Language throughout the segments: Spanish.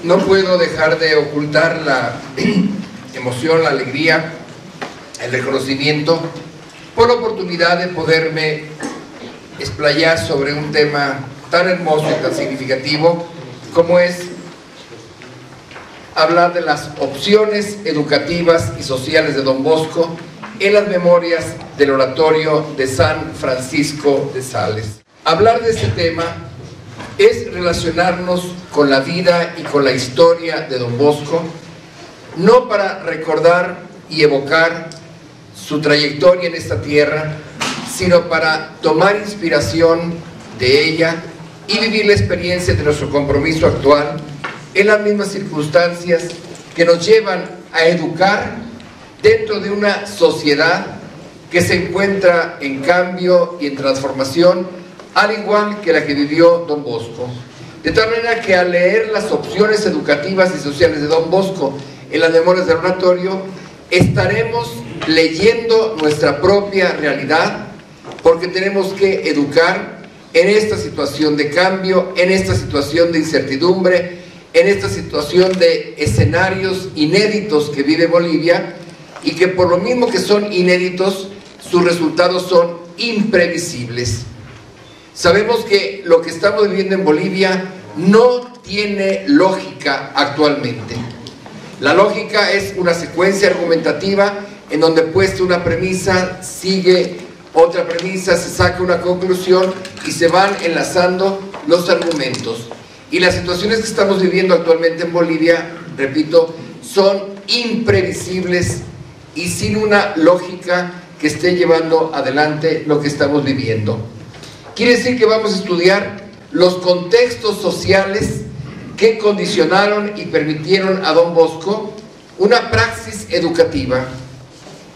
no puedo dejar de ocultar la emoción, la alegría, el reconocimiento por la oportunidad de poderme explayar sobre un tema tan hermoso y tan significativo como es hablar de las opciones educativas y sociales de Don Bosco en las memorias del oratorio de San Francisco de Sales. Hablar de este tema es relacionarnos con la vida y con la historia de Don Bosco, no para recordar y evocar su trayectoria en esta tierra, sino para tomar inspiración de ella y vivir la experiencia de nuestro compromiso actual en las mismas circunstancias que nos llevan a educar dentro de una sociedad que se encuentra en cambio y en transformación, al igual que la que vivió Don Bosco. De tal manera que al leer las opciones educativas y sociales de Don Bosco en las memorias del oratorio, estaremos leyendo nuestra propia realidad, porque tenemos que educar en esta situación de cambio, en esta situación de incertidumbre, en esta situación de escenarios inéditos que vive Bolivia, y que por lo mismo que son inéditos, sus resultados son imprevisibles. Sabemos que lo que estamos viviendo en Bolivia no tiene lógica actualmente. La lógica es una secuencia argumentativa en donde puesta una premisa, sigue otra premisa, se saca una conclusión y se van enlazando los argumentos. Y las situaciones que estamos viviendo actualmente en Bolivia, repito, son imprevisibles y sin una lógica que esté llevando adelante lo que estamos viviendo. Quiere decir que vamos a estudiar los contextos sociales que condicionaron y permitieron a Don Bosco una praxis educativa.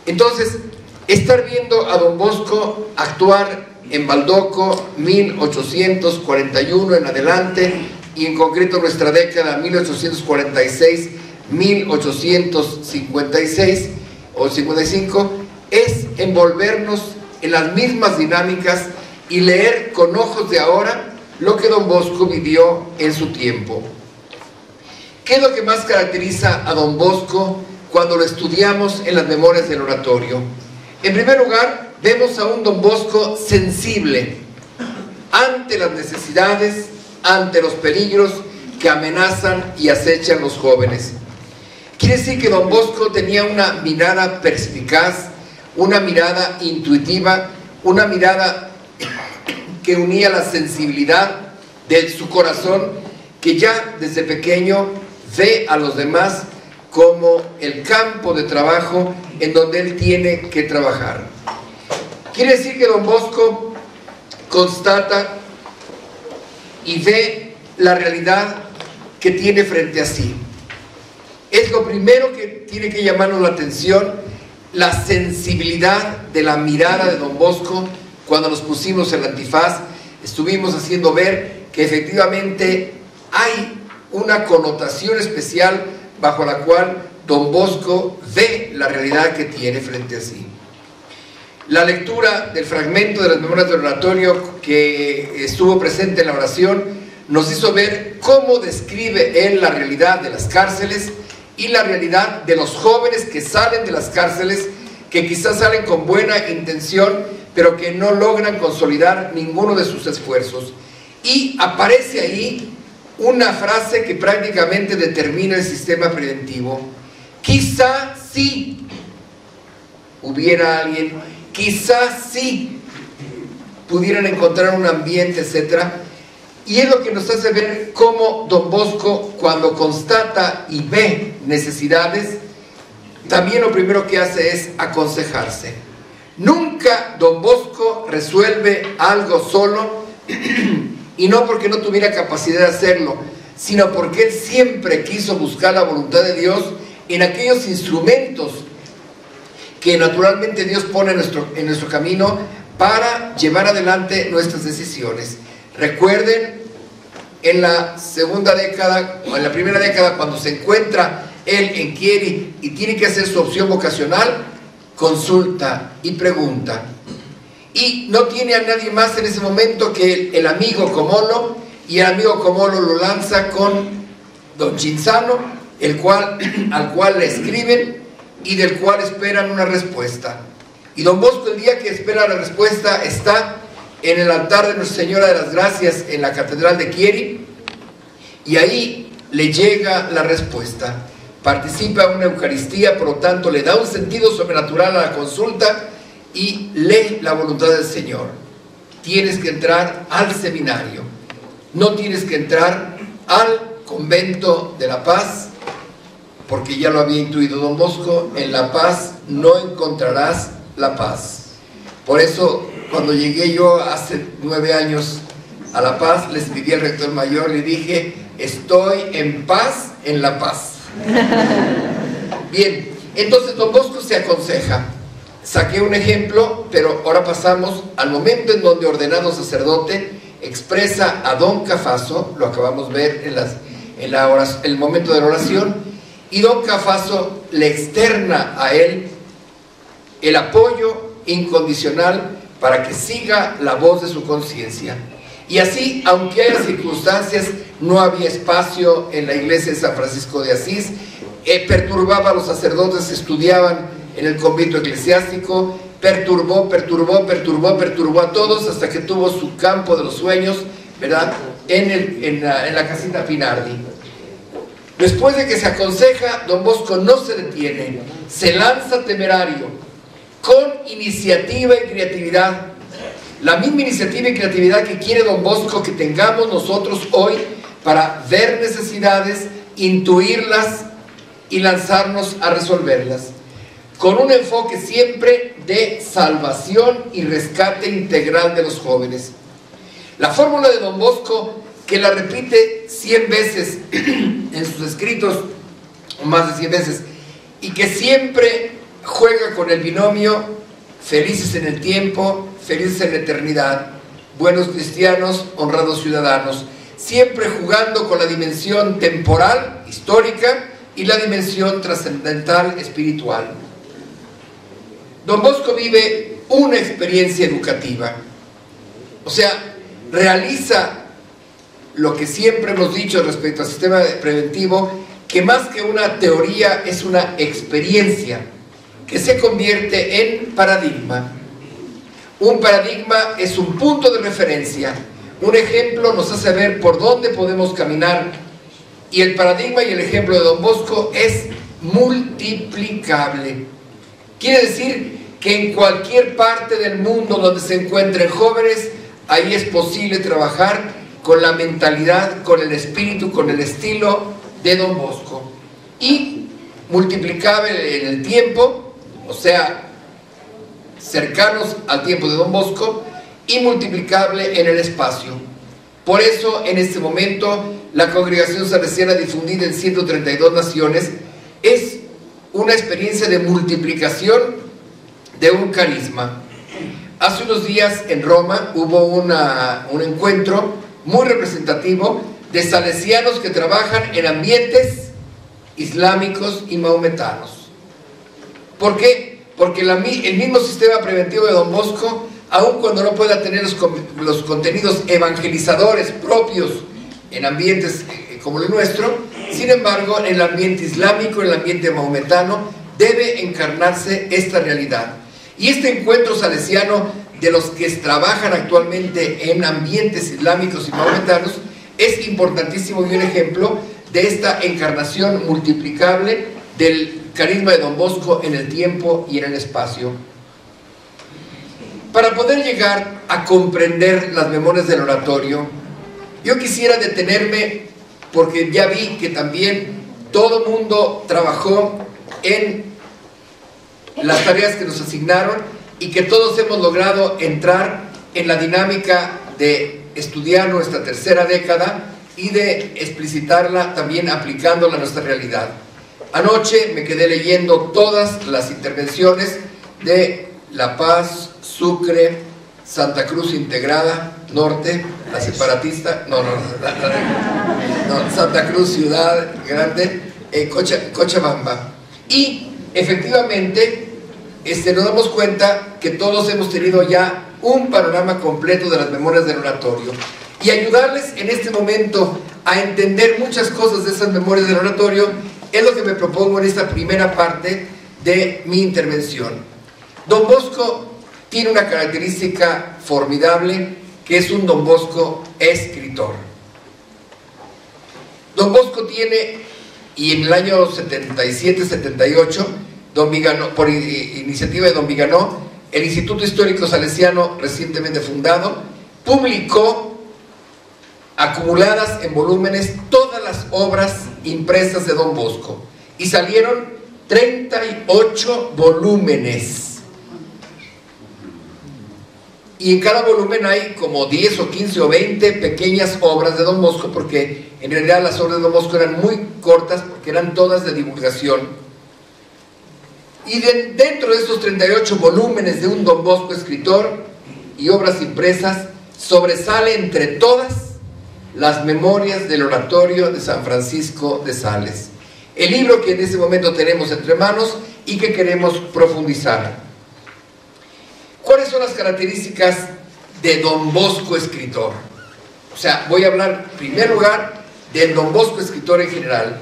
Entonces, estar viendo a Don Bosco actuar en Baldoco 1841 en adelante, y en concreto nuestra década 1846-1856 o 55, es envolvernos en las mismas dinámicas y leer con ojos de ahora lo que Don Bosco vivió en su tiempo. ¿Qué es lo que más caracteriza a Don Bosco cuando lo estudiamos en las memorias del oratorio? En primer lugar, vemos a un Don Bosco sensible ante las necesidades, ante los peligros que amenazan y acechan los jóvenes. Quiere decir que Don Bosco tenía una mirada perspicaz, una mirada intuitiva, una mirada que unía la sensibilidad de su corazón, que ya desde pequeño ve a los demás como el campo de trabajo en donde él tiene que trabajar. Quiere decir que Don Bosco constata y ve la realidad que tiene frente a sí. Es lo primero que tiene que llamarnos la atención, la sensibilidad de la mirada de Don Bosco. Cuando nos pusimos el antifaz, estuvimos haciendo ver que efectivamente hay una connotación especial bajo la cual Don Bosco ve la realidad que tiene frente a sí. La lectura del fragmento de las memorias del oratorio que estuvo presente en la oración nos hizo ver cómo describe él la realidad de las cárceles y la realidad de los jóvenes que salen de las cárceles, que quizás salen con buena intención, pero que no logran consolidar ninguno de sus esfuerzos. Y aparece ahí una frase que prácticamente determina el sistema preventivo. Quizá sí hubiera alguien, quizá sí pudieran encontrar un ambiente, etcétera. Y es lo que nos hace ver cómo Don Bosco, cuando constata y ve necesidades, también lo primero que hace es aconsejarse. Nunca Don Bosco resuelve algo solo, y no porque no tuviera capacidad de hacerlo, sino porque él siempre quiso buscar la voluntad de Dios en aquellos instrumentos que naturalmente Dios pone en nuestro camino para llevar adelante nuestras decisiones. Recuerden, en la segunda década o en la primera década, cuando se encuentra él en Chieri y tiene que hacer su opción vocacional, consulta y pregunta. Y no tiene a nadie más en ese momento que el amigo Comolo, y el amigo Comolo lo lanza con don Chinzano, al cual le escriben y del cual esperan una respuesta. Y don Bosco, el día que espera la respuesta, está en el altar de Nuestra Señora de las Gracias en la Catedral de Chieri, y ahí le llega la respuesta. Participa en una Eucaristía, por lo tanto le da un sentido sobrenatural a la consulta y lee la voluntad del Señor. Tienes que entrar al seminario, no tienes que entrar al convento de La Paz, porque ya lo había intuido don Bosco, en La Paz no encontrarás la paz. Por eso, cuando llegué yo hace 9 años a La Paz, le escribí al rector mayor, le dije: estoy en paz en La Paz. Bien, entonces don Bosco se aconseja. Saqué un ejemplo, pero ahora pasamos al momento en donde ordenado sacerdote expresa a don Cafaso, lo acabamos de ver en el momento de la oración, y don Cafaso le externa a él el apoyo incondicional para que siga la voz de su conciencia. Y así, aunque haya circunstancias, no había espacio en la iglesia de San Francisco de Asís, perturbaba a los sacerdotes que estudiaban en el convento eclesiástico, perturbó a todos, hasta que tuvo su campo de los sueños, ¿verdad?, en la casita Finardi. Después de que se aconseja, don Bosco no se detiene, se lanza temerario, con iniciativa y creatividad, la misma iniciativa y creatividad que quiere don Bosco que tengamos nosotros hoy para ver necesidades, intuirlas y lanzarnos a resolverlas, con un enfoque siempre de salvación y rescate integral de los jóvenes. La fórmula de don Bosco, que la repite 100 veces en sus escritos, o más de 100 veces, y que siempre juega con el binomio felices en el tiempo, felices en la eternidad, buenos cristianos, honrados ciudadanos, siempre jugando con la dimensión temporal, histórica, y la dimensión trascendental, espiritual. Don Bosco vive una experiencia educativa, o sea, realiza lo que siempre hemos dicho respecto al sistema preventivo, que más que una teoría es una experiencia que se convierte en paradigma. Un paradigma es un punto de referencia, un ejemplo nos hace ver por dónde podemos caminar, y el paradigma y el ejemplo de don Bosco es multiplicable. Quiere decir que en cualquier parte del mundo donde se encuentren jóvenes, ahí es posible trabajar con la mentalidad, con el espíritu, con el estilo de don Bosco, y multiplicable en el tiempo, o sea, cercanos al tiempo de don Bosco, y multiplicable en el espacio. Por eso, en este momento, la congregación salesiana difundida en 132 naciones es una experiencia de multiplicación de un carisma. Hace unos días en Roma hubo un encuentro muy representativo de salesianos que trabajan en ambientes islámicos y maometanos. ¿Por qué? Porque el mismo sistema preventivo de don Bosco, aun cuando no pueda tener los contenidos evangelizadores propios en ambientes como el nuestro, sin embargo, en el ambiente islámico, en el ambiente maometano, debe encarnarse esta realidad. Y este encuentro salesiano de los que trabajan actualmente en ambientes islámicos y maometanos es importantísimo y un ejemplo de esta encarnación multiplicable del carisma de don Bosco en el tiempo y en el espacio. Para poder llegar a comprender las memorias del oratorio, yo quisiera detenerme, porque ya vi que también todo mundo trabajó en las tareas que nos asignaron y que todos hemos logrado entrar en la dinámica de estudiar nuestra tercera década y de explicitarla también aplicándola a nuestra realidad. Anoche me quedé leyendo todas las intervenciones de La Paz, Sucre, Santa Cruz Integrada, Norte, la separatista, Santa Cruz Ciudad Grande, Cochabamba. Y efectivamente nos damos cuenta que todos hemos tenido ya un panorama completo de las memorias del oratorio. y ayudarles en este momento a entender muchas cosas de esas memorias del oratorio es lo que me propongo en esta primera parte de mi intervención. Don Bosco tiene una característica formidable, que es un Don Bosco escritor. Don Bosco tiene, y en el año 77-78, por iniciativa de don Viganó, el Instituto Histórico Salesiano, recientemente fundado, publicó acumuladas en volúmenes todas las obras impresas de Don Bosco, y salieron 38 volúmenes. Y en cada volumen hay como 10 o 15 o 20 pequeñas obras de Don Bosco, porque en realidad las obras de Don Bosco eran muy cortas, porque eran todas de divulgación. Y dentro de estos 38 volúmenes de un Don Bosco escritor y obras impresas, sobresale entre todas las memorias del oratorio de San Francisco de Sales, el libro que en ese momento tenemos entre manos y que queremos profundizar. ¿Cuáles son las características de Don Bosco escritor? O sea, voy a hablar en primer lugar del Don Bosco escritor en general,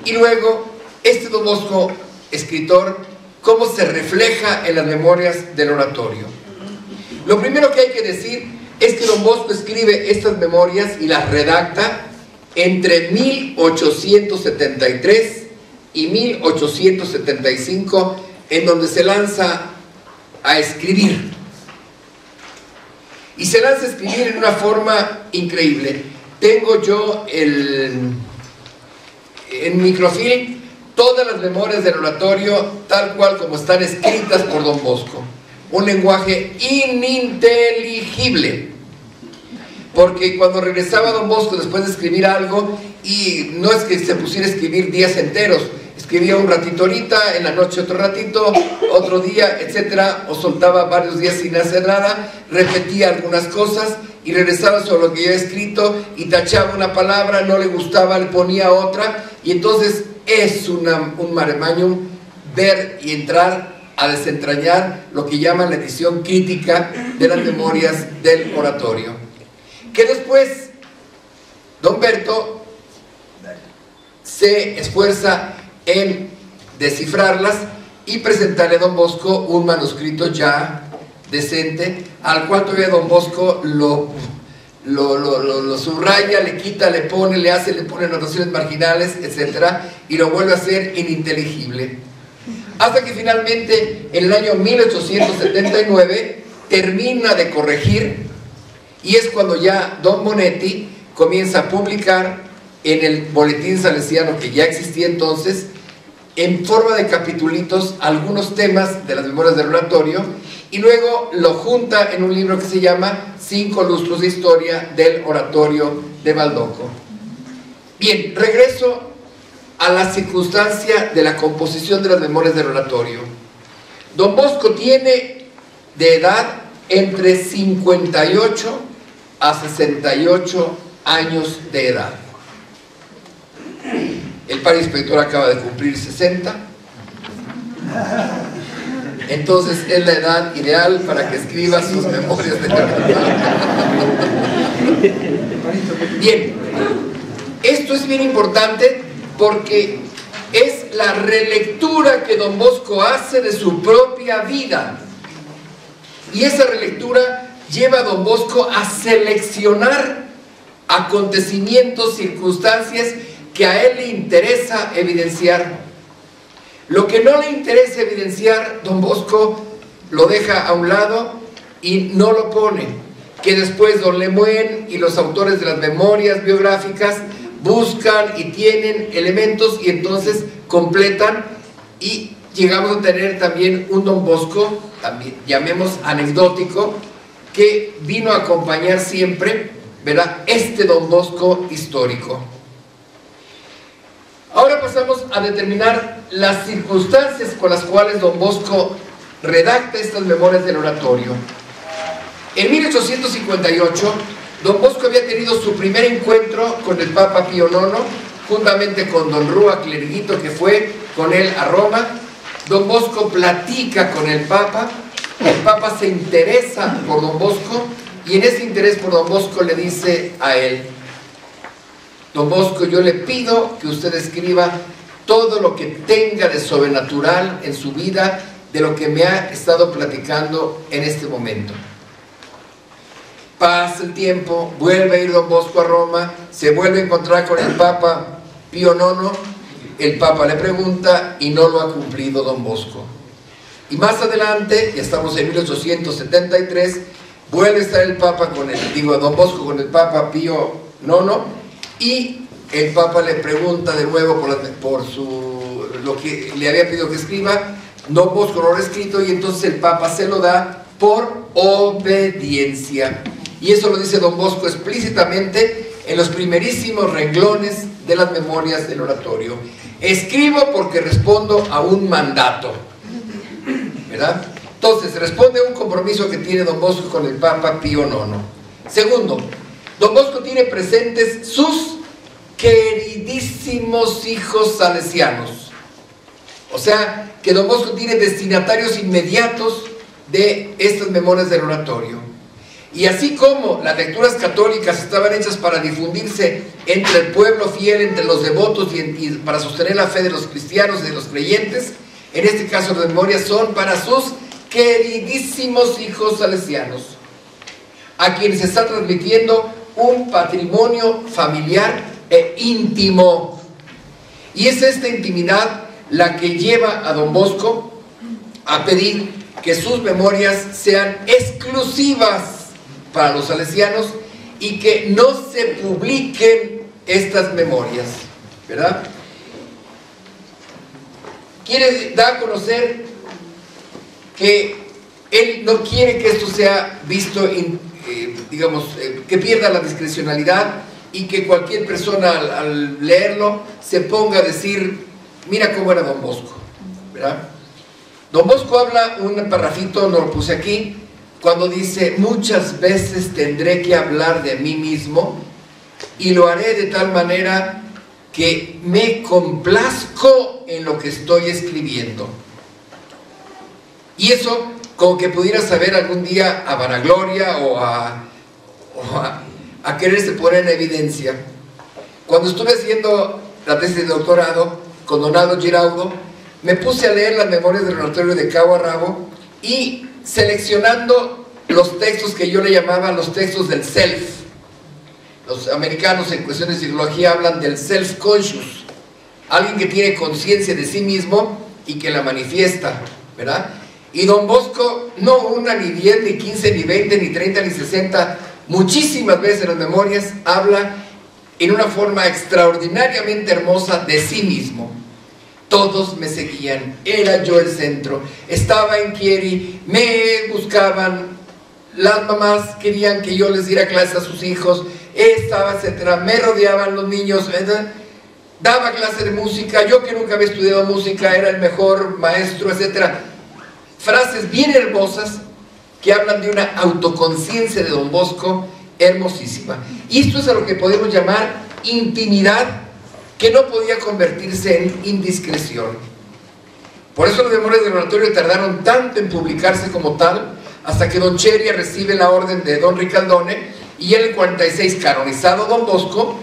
y luego este Don Bosco escritor, cómo se refleja en las memorias del oratorio. Lo primero que hay que decir es que Don Bosco escribe estas memorias y las redacta entre 1873 y 1875, en donde se lanza a escribir, y se lanza a escribir en una forma increíble. Tengo yo en microfilm todas las memorias del oratorio tal cual como están escritas por Don Bosco, un lenguaje ininteligible, porque cuando regresaba Don Bosco después de escribir algo, y no es que se pusiera a escribir días enteros, escribía un ratito ahorita, en la noche otro ratito, otro día, etcétera, o soltaba varios días sin hacer nada, repetía algunas cosas y regresaba sobre lo que yo había escrito y tachaba una palabra, no le gustaba, le ponía otra, y entonces es un mare magnum ver y entrar a desentrañar lo que llaman la edición crítica de las memorias del oratorio, que después don Berto se esfuerza en descifrarlas y presentarle a Don Bosco un manuscrito ya decente, al cual todavía Don Bosco lo subraya, le quita, le pone, le pone anotaciones marginales, etcétera, y lo vuelve a hacer ininteligible, hasta que finalmente en el año 1879 termina de corregir, y es cuando ya Don Bonetti comienza a publicar en el Boletín Salesiano, que ya existía entonces, en forma de capitulitos, algunos temas de las memorias del oratorio, y luego lo junta en un libro que se llama 5 lustros de historia del oratorio de Baldoco. Bien, regreso a la circunstancia de la composición de las memorias del oratorio. Don Bosco tiene de edad entre 58 a 68 años de edad. El padre inspector acaba de cumplir 60, entonces es la edad ideal para que escriba sus memorias de la Bien, esto es bien importante porque es la relectura que Don Bosco hace de su propia vida, y esa relectura lleva a Don Bosco a seleccionar acontecimientos, circunstancias que a él le interesa evidenciar. Lo que no le interesa evidenciar, Don Bosco lo deja a un lado y no lo pone, que después Don Lemoine y los autores de las memorias biográficas buscan y tienen elementos y entonces completan, y llegamos a tener también un Don Bosco, también llamemos anecdótico, que vino a acompañar siempre, ¿verdad?, este Don Bosco histórico. Ahora pasamos a determinar las circunstancias con las cuales Don Bosco redacta estas memorias del oratorio. En 1858, Don Bosco había tenido su primer encuentro con el Papa Pío IX, juntamente con Don Rúa Clerguito, que fue con él a Roma. Don Bosco platica con el Papa se interesa por Don Bosco, y en ese interés por don Bosco le dice a él: don Bosco, yo le pido que usted escriba todo lo que tenga de sobrenatural en su vida, de lo que me ha estado platicando en este momento. Pasa el tiempo, vuelve a ir don Bosco a Roma, se vuelve a encontrar con el Papa Pío IX, el Papa le pregunta y no lo ha cumplido don Bosco. Y más adelante, ya estamos en 1873, vuelve a estar el Papa don Bosco con el Papa Pío IX, y el Papa le pregunta de nuevo por lo que le había pedido que escriba. Don Bosco no lo ha escrito, y entonces el Papa se lo da por obediencia. Y eso lo dice don Bosco explícitamente en los primerísimos renglones de las memorias del oratorio. Escribo porque respondo a un mandato, ¿verdad? Entonces, responde a un compromiso que tiene don Bosco con el Papa Pío IX. Segundo, don Bosco tiene presentes sus queridísimos hijos salesianos. O sea, que don Bosco tiene destinatarios inmediatos de estas memorias del oratorio. Y así como las lecturas católicas estaban hechas para difundirse entre el pueblo fiel, entre los devotos y para sostener la fe de los cristianos y de los creyentes, en este caso las memorias son para sus queridísimos hijos salesianos, a quienes se está transmitiendo un patrimonio familiar e íntimo. Y es esta intimidad la que lleva a don Bosco a pedir que sus memorias sean exclusivas para los salesianos y que no se publiquen estas memorias, ¿verdad? Quiere dar a conocer que él no quiere que esto sea visto, que pierda la discrecionalidad y que cualquier persona al leerlo se ponga a decir: mira cómo era don Bosco, ¿verdad? Don Bosco habla un parrafito, no lo puse aquí, cuando dice: muchas veces tendré que hablar de mí mismo y lo haré de tal manera que me complazco en lo que estoy escribiendo. Y eso como que pudiera saber algún día a vanagloria o a quererse poner en evidencia. Cuando estuve haciendo la tesis de doctorado con don Aldo Giraudo, me puse a leer las memorias del oratorio de cabo a rabo y seleccionando los textos que yo le llamaba los textos del self. Los americanos en cuestión de psicología hablan del self-conscious, alguien que tiene conciencia de sí mismo y que la manifiesta, ¿verdad? Y don Bosco, no una, ni 10, ni 15, ni 20, ni 30, ni 60, muchísimas veces en las memorias habla en una forma extraordinariamente hermosa de sí mismo. Todos me seguían, era yo el centro, estaba en Chieri, me buscaban, las mamás querían que yo les diera clases a sus hijos, etcétera, me rodeaban los niños, ¿verdad? Daba clase de música, yo que nunca había estudiado música, era el mejor maestro, etcétera. Frases bien hermosas que hablan de una autoconciencia de don Bosco hermosísima. Y esto es a lo que podemos llamar intimidad, que no podía convertirse en indiscreción. Por eso las memorias del oratorio tardaron tanto en publicarse como tal, hasta que don Cheria recibe la orden de don Ricaldone, y en el 46, canonizado don Bosco,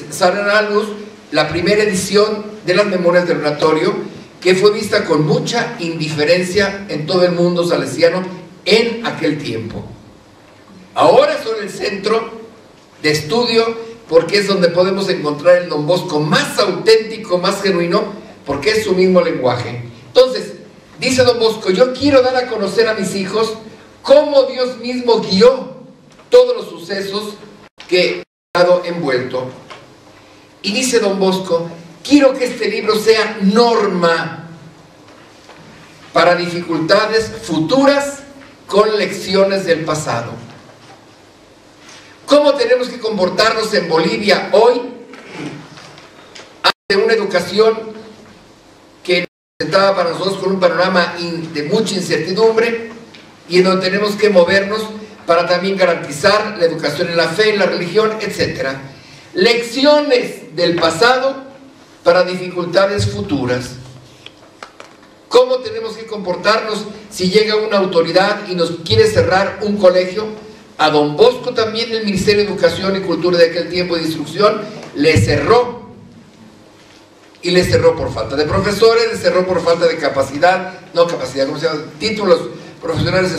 sale a la luz la primera edición de las memorias del oratorio, que fue vista con mucha indiferencia en todo el mundo salesiano en aquel tiempo. Ahora son el centro de estudio, porque es donde podemos encontrar el don Bosco más auténtico, más genuino, porque es su mismo lenguaje. Entonces, dice don Bosco: yo quiero dar a conocer a mis hijos cómo Dios mismo guió todos los sucesos que he estado envuelto. Y dice don Bosco: quiero que este libro sea norma para dificultades futuras con lecciones del pasado. ¿Cómo tenemos que comportarnos en Bolivia hoy ante una educación que nos presentaba para nosotros con un panorama de mucha incertidumbre, y en donde tenemos que movernos para también garantizar la educación en la fe, en la religión, etcétera? Lecciones del pasado para dificultades futuras. ¿Cómo tenemos que comportarnos si llega una autoridad y nos quiere cerrar un colegio? A don Bosco también el Ministerio de Educación y Cultura de aquel tiempo de instrucción le cerró. Y le cerró por falta de profesores, le cerró por falta de capacidad, no capacidad, ¿cómo se llama? Títulos profesionales.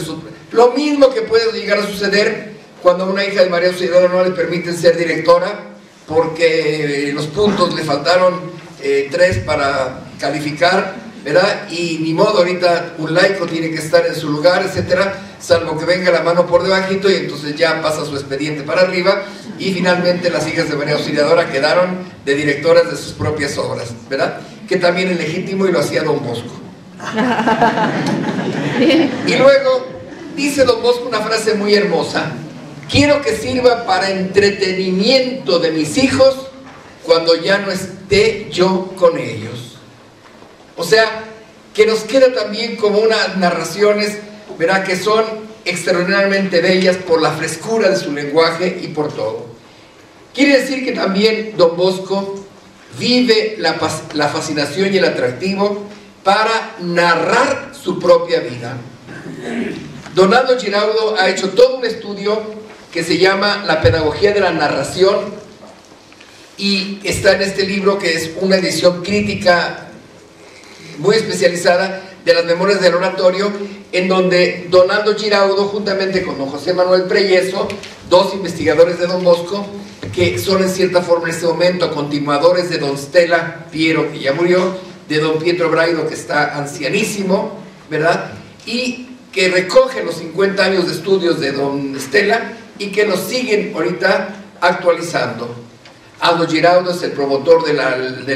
Lo mismo que puede llegar a suceder cuando a una hija de María Auxiliadora no le permiten ser directora porque los puntos le faltaron 3 para calificar, ¿verdad? Y ni modo, ahorita un laico tiene que estar en su lugar, etcétera, salvo que venga la mano por debajito y entonces ya pasa su expediente para arriba y finalmente las hijas de María Auxiliadora quedaron de directoras de sus propias obras, ¿verdad? Que también es legítimo y lo hacía don Bosco. Y luego dice don Bosco una frase muy hermosa: quiero que sirva para entretenimiento de mis hijos cuando ya no esté yo con ellos. O sea, que nos queda también como unas narraciones, ¿verdad?, que son extraordinariamente bellas por la frescura de su lenguaje y por todo. Quiere decir que también don Bosco vive la fascinación y el atractivo para narrar su propia vida. Don Aldo Giraudo ha hecho todo un estudio que se llama La Pedagogía de la Narración y está en este libro, que es una edición crítica muy especializada de las Memorias del Oratorio, en donde don Aldo Giraudo, juntamente con don José Manuel Preyeso, 2 investigadores de don Bosco, que son en cierta forma en este momento continuadores de don Stella Piero, que ya murió, de don Pietro Braido, que está ancianísimo, ¿verdad?, y que recogen los 50 años de estudios de don Stella y que nos siguen ahorita actualizando. Aldo Giraudo es el promotor de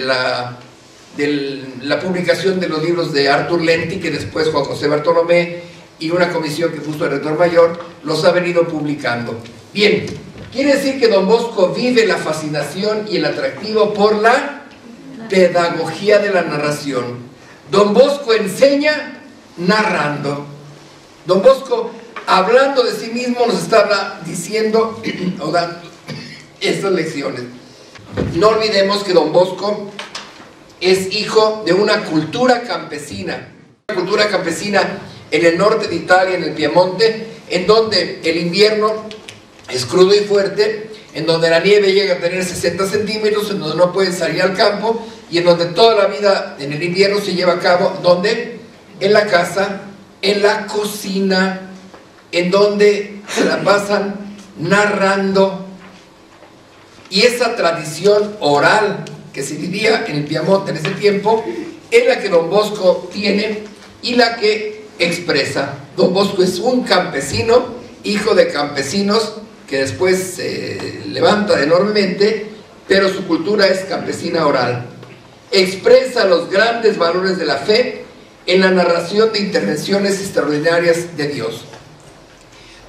la publicación de los libros de Artur Lenti, que después Juan José Bartolomé y una comisión que puso el rector mayor los ha venido publicando. Bien, quiere decir que don Bosco vive la fascinación y el atractivo por la pedagogía de la narración. Don Bosco enseña narrando. Don Bosco, hablando de sí mismo, nos está diciendo o dando estas lecciones. No olvidemos que don Bosco es hijo de una cultura campesina. Una cultura campesina en el norte de Italia, en el Piemonte, en donde el invierno es crudo y fuerte, en donde la nieve llega a tener 60 centímetros, en donde no pueden salir al campo y en donde toda la vida en el invierno se lleva a cabo, ¿dónde? En la casa, en la cocina, en donde se la pasan narrando. Y esa tradición oral que se vivía en el Piamonte en ese tiempo es la que don Bosco tiene y la que expresa. Don Bosco es un campesino, hijo de campesinos, que después se levanta enormemente, pero su cultura es campesina oral. Expresa los grandes valores de la fe en la narración de intervenciones extraordinarias de Dios.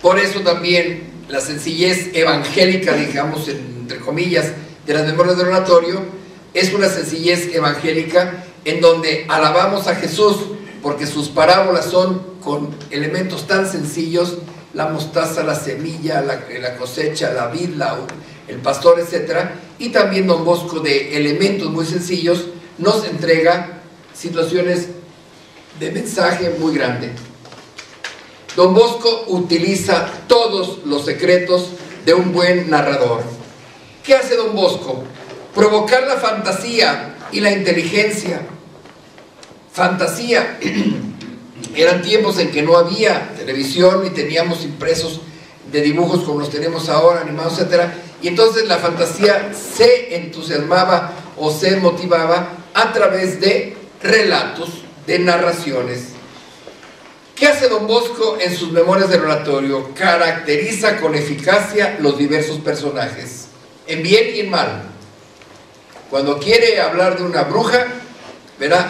Por eso también la sencillez evangélica, digamos, entre comillas, de las Memorias del Oratorio, es una sencillez evangélica en donde alabamos a Jesús, porque sus parábolas son con elementos tan sencillos: la mostaza, la semilla, la cosecha, la vid, el pastor, etc. Y también don Bosco, de elementos muy sencillos, nos entrega situaciones de mensaje muy grande. Don Bosco utiliza todos los secretos de un buen narrador. ¿Qué hace don Bosco? Provocar la fantasía y la inteligencia. Fantasía. Eran tiempos en que no había televisión ni teníamos impresos de dibujos como los tenemos ahora, animados, etc. Y entonces la fantasía se entusiasmaba o se motivaba a través de relatos, de narraciones. ¿Qué hace don Bosco en sus Memorias del Oratorio? Caracteriza con eficacia los diversos personajes, en bien y en mal. Cuando quiere hablar de una bruja, verá,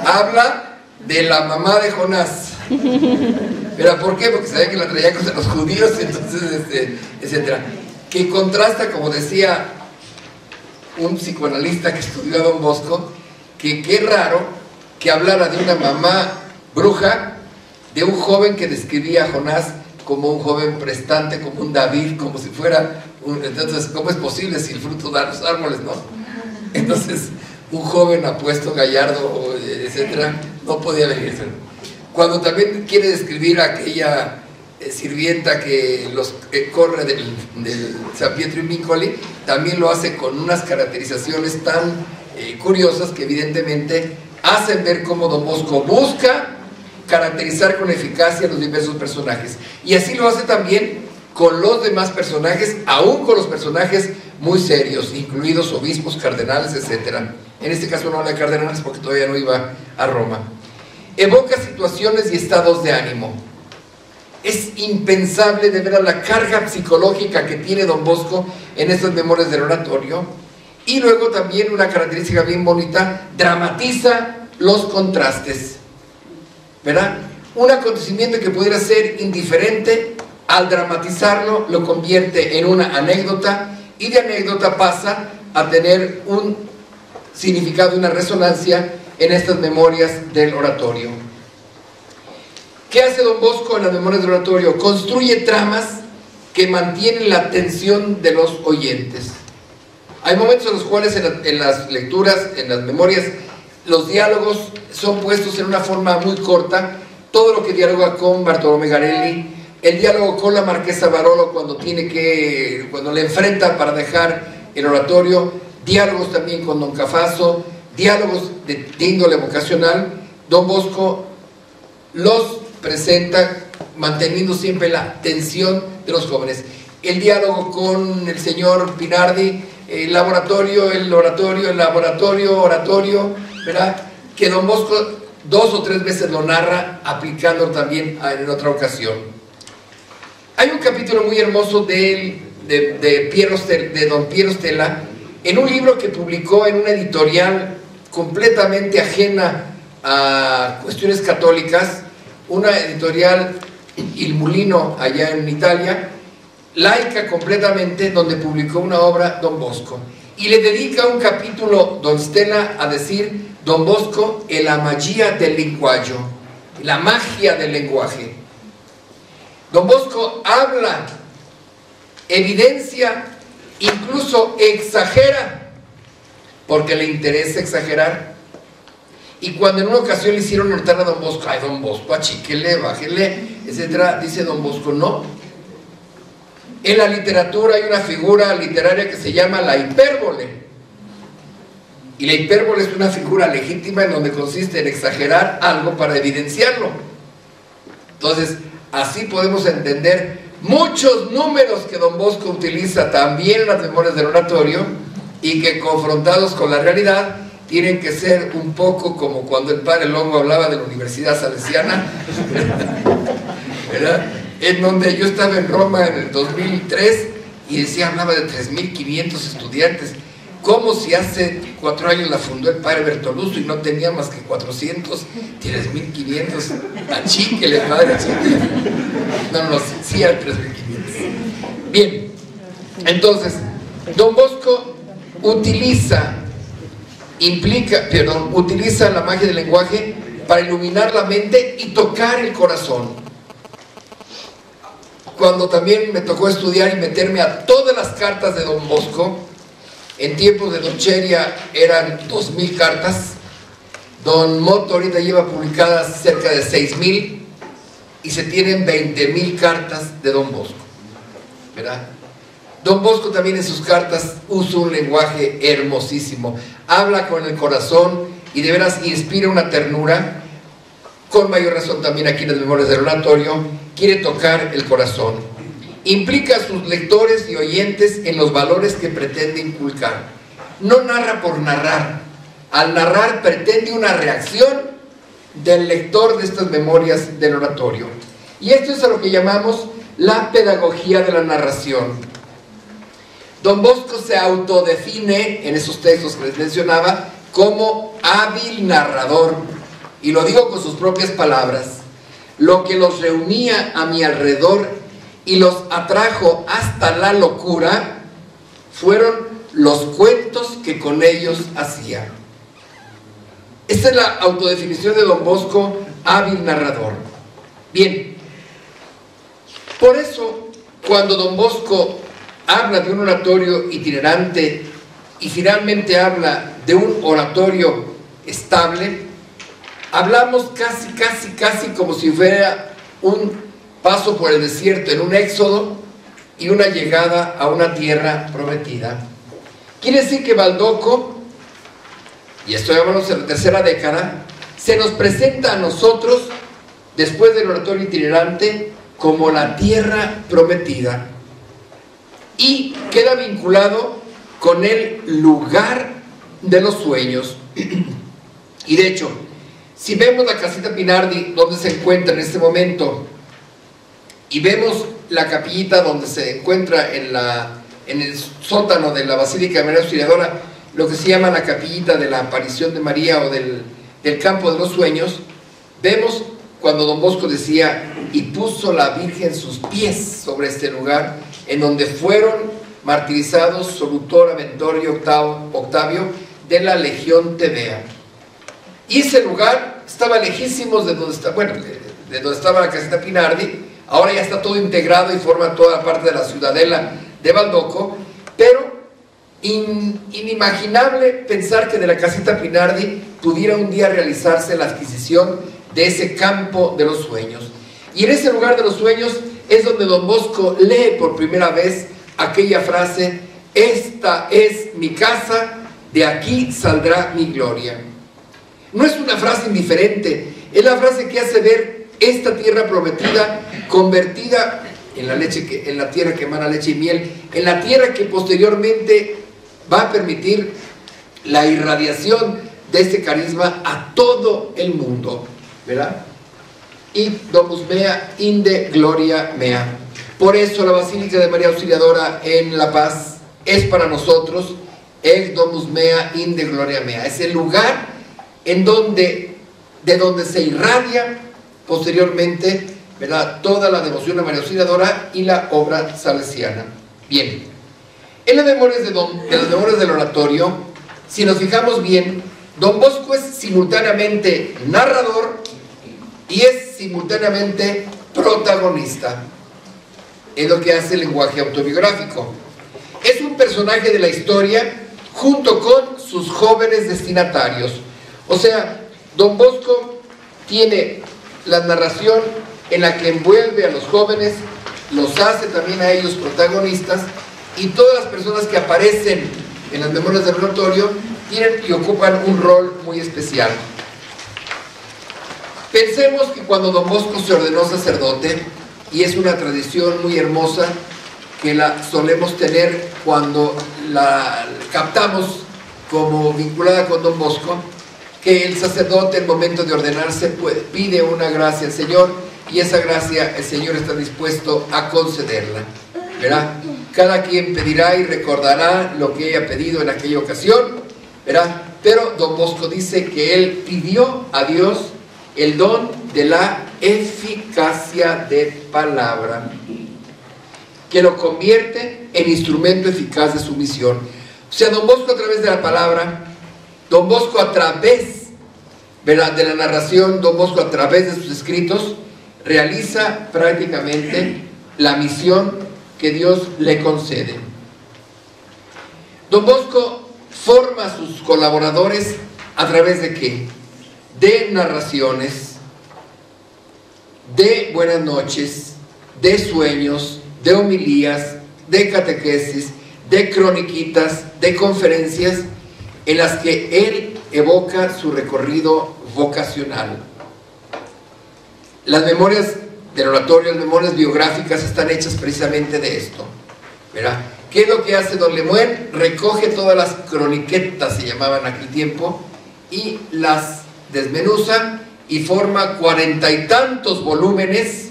habla de la mamá de Jonás. ¿Pero por qué? Porque sabía que la traía con los judíos, entonces, etc. Que contrasta, como decía un psicoanalista que estudió a don Bosco, que qué raro que hablara de una mamá bruja, de un joven que describía a Jonás como un joven prestante, como un David, como si fuera entonces, ¿cómo es posible si el fruto da los árboles, no? Entonces, un joven apuesto, gallardo, etcétera, no podía venirse. Cuando también quiere describir a aquella sirvienta que los corre del San Pietro in Vincoli, también lo hace con unas caracterizaciones tan curiosas que evidentemente hacen ver cómo Don Bosco busca caracterizar con eficacia los diversos personajes, y así lo hace también con los demás personajes, aún con los personajes muy serios, incluidos obispos, cardenales, etc. En este caso no habla de cardenales porque todavía no iba a Roma. Evoca situaciones y estados de ánimo. Es impensable de ver la carga psicológica que tiene Don Bosco en estas memorias del oratorio. Y luego también una característica bien bonita, dramatiza los contrastes, ¿verdad? Un acontecimiento que pudiera ser indiferente, al dramatizarlo lo convierte en una anécdota, y de anécdota pasa a tener un significado, una resonancia en estas memorias del oratorio. ¿Qué hace Don Bosco en las memorias del oratorio? Construye tramas que mantienen la atención de los oyentes. Hay momentos en los cuales en las lecturas, en las memorias, los diálogos son puestos en una forma muy corta. Todo lo que dialoga con Bartolomé Garelli, el diálogo con la marquesa Barolo cuando le enfrenta para dejar el oratorio, diálogos también con Don Cafaso, diálogos de índole vocacional. Don Bosco los presenta manteniendo siempre la atención de los jóvenes. El diálogo con el señor Pinardi, el oratorio, ¿verdad? Que Don Bosco 2 o 3 veces lo narra, aplicándolo también en otra ocasión. Hay un capítulo muy hermoso de Don Piero Stella, en un libro que publicó en una editorial completamente ajena a cuestiones católicas, una editorial Il Mulino allá en Italia, laica completamente, donde publicó una obra Don Bosco, y le dedica un capítulo Don Stella a decir Don Bosco e la magia del linguaggio, la magia del lenguaje. Don Bosco habla, evidencia, incluso exagera, porque le interesa exagerar. Y cuando en una ocasión le hicieron notar a Don Bosco, ay, Don Bosco, achíquele, bájele, etcétera, dice Don Bosco, no. En la literatura hay una figura literaria que se llama la hipérbole. Y la hipérbole es una figura legítima en donde consiste en exagerar algo para evidenciarlo. Entonces, así podemos entender muchos números que Don Bosco utiliza también en las memorias del oratorio, y que confrontados con la realidad tienen que ser un poco como cuando el padre Longo hablaba de la Universidad Salesiana, ¿verdad? En donde yo estaba en Roma en el 2003 y hablaba de 3.500 estudiantes, como si hace 4 años la fundó el padre Bertoluso y no tenía más que 400, 3.500, achíquele, padre, achíquele. No, sí hay 3.500. Bien, entonces, Don Bosco utiliza la magia del lenguaje para iluminar la mente y tocar el corazón. Cuando también me tocó estudiar y meterme a todas las cartas de Don Bosco, en tiempos de Don Cheria eran 2.000 cartas, Don Moto ahorita lleva publicadas cerca de 6.000, y se tienen 20.000 cartas de Don Bosco, ¿verdad? Don Bosco también en sus cartas usa un lenguaje hermosísimo, habla con el corazón y de veras inspira una ternura. Con mayor razón también aquí en las memorias del oratorio quiere tocar el corazón, implica a sus lectores y oyentes en los valores que pretende inculcar. No narra por narrar, al narrar pretende una reacción del lector de estas memorias del oratorio, y esto es a lo que llamamos la pedagogía de la narración. Don Bosco se autodefine en esos textos que les mencionaba como hábil narrador, y lo digo con sus propias palabras. Lo que los reunía a mi alrededor y los atrajo hasta la locura fueron los cuentos que con ellos hacía. Esta es la autodefinición de Don Bosco, hábil narrador. Bien, por eso cuando Don Bosco habla de un oratorio itinerante y finalmente habla de un oratorio estable, hablamos casi como si fuera un paso por el desierto en un éxodo y una llegada a una tierra prometida. Quiere decir que Baldoco, y estoy hablando de la tercera década, se nos presenta a nosotros, después del oratorio itinerante, como la tierra prometida, y queda vinculado con el lugar de los sueños. Y de hecho, si vemos la casita Pinardi, donde se encuentra en este momento, y vemos la capillita donde se encuentra en el sótano de la Basílica de María Auxiliadora, lo que se llama la capillita de la aparición de María o del campo de los sueños, vemos cuando don Bosco decía: y puso la Virgen sus pies sobre este lugar, en donde fueron martirizados Solutor, Aventor y Octavio de la Legión Tebea. Y ese lugar estaba lejísimos de donde está, bueno, de donde estaba la casita Pinardi. Ahora ya está todo integrado y forma toda la parte de la ciudadela de Baldoco, pero inimaginable pensar que de la casita Pinardi pudiera un día realizarse la adquisición de ese campo de los sueños. Y en ese lugar de los sueños es donde don Bosco lee por primera vez aquella frase: esta es mi casa, de aquí saldrá mi gloria. No es una frase indiferente, es la frase que hace ver esta tierra prometida convertida en la tierra que emana leche y miel, en la tierra que posteriormente va a permitir la irradiación de este carisma a todo el mundo, ¿verdad? Y domus mea inde gloria mea. Por eso la Basílica de María Auxiliadora en La Paz es para nosotros el domus mea inde gloria mea. Es el lugar de donde se irradia posteriormente, ¿verdad?, toda la devoción a María Auxiliadora y la obra salesiana. Bien, en las memorias del oratorio, si nos fijamos bien, don Bosco es simultáneamente narrador y es simultáneamente protagonista. Es lo que hace el lenguaje autobiográfico. Es un personaje de la historia junto con sus jóvenes destinatarios. O sea, don Bosco tiene la narración en la que envuelve a los jóvenes, los hace también a ellos protagonistas, y todas las personas que aparecen en las memorias del oratorio tienen y ocupan un rol muy especial. Pensemos que cuando don Bosco se ordenó sacerdote, y es una tradición muy hermosa que la solemos tener cuando la captamos como vinculada con don Bosco, que el sacerdote en el momento de ordenarse pide una gracia al Señor, y esa gracia el Señor está dispuesto a concederla, ¿verdad? Cada quien pedirá y recordará lo que haya pedido en aquella ocasión, ¿verdad? Pero don Bosco dice que él pidió a Dios el don de la eficacia de palabra, que lo convierte en instrumento eficaz de su misión. O sea, don Bosco a través de la palabra, don Bosco a través, ¿verdad?, de la narración, don Bosco a través de sus escritos, realiza prácticamente la misión que Dios le concede. Don Bosco forma a sus colaboradores a través de ¿qué? De narraciones, de buenas noches, de sueños, de homilías, de catequesis, de croniquitas, de conferencias, en las que él evoca su recorrido vocacional. Las memorias del oratorio, las memorias biográficas están hechas precisamente de esto, ¿verdad? ¿Qué es lo que hace don Lemuel? Recoge todas las croniquetas, se llamaban en aquel tiempo, y las desmenuza y forma 40 y tantos volúmenes,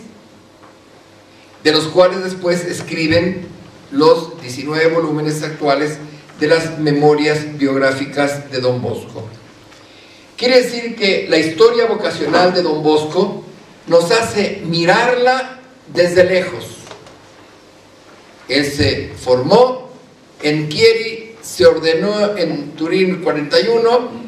de los cuales después escriben los 19 volúmenes actuales de las memorias biográficas de don Bosco. Quiere decir que la historia vocacional de don Bosco nos hace mirarla desde lejos. Él se formó en Chieri, se ordenó en Turín 41,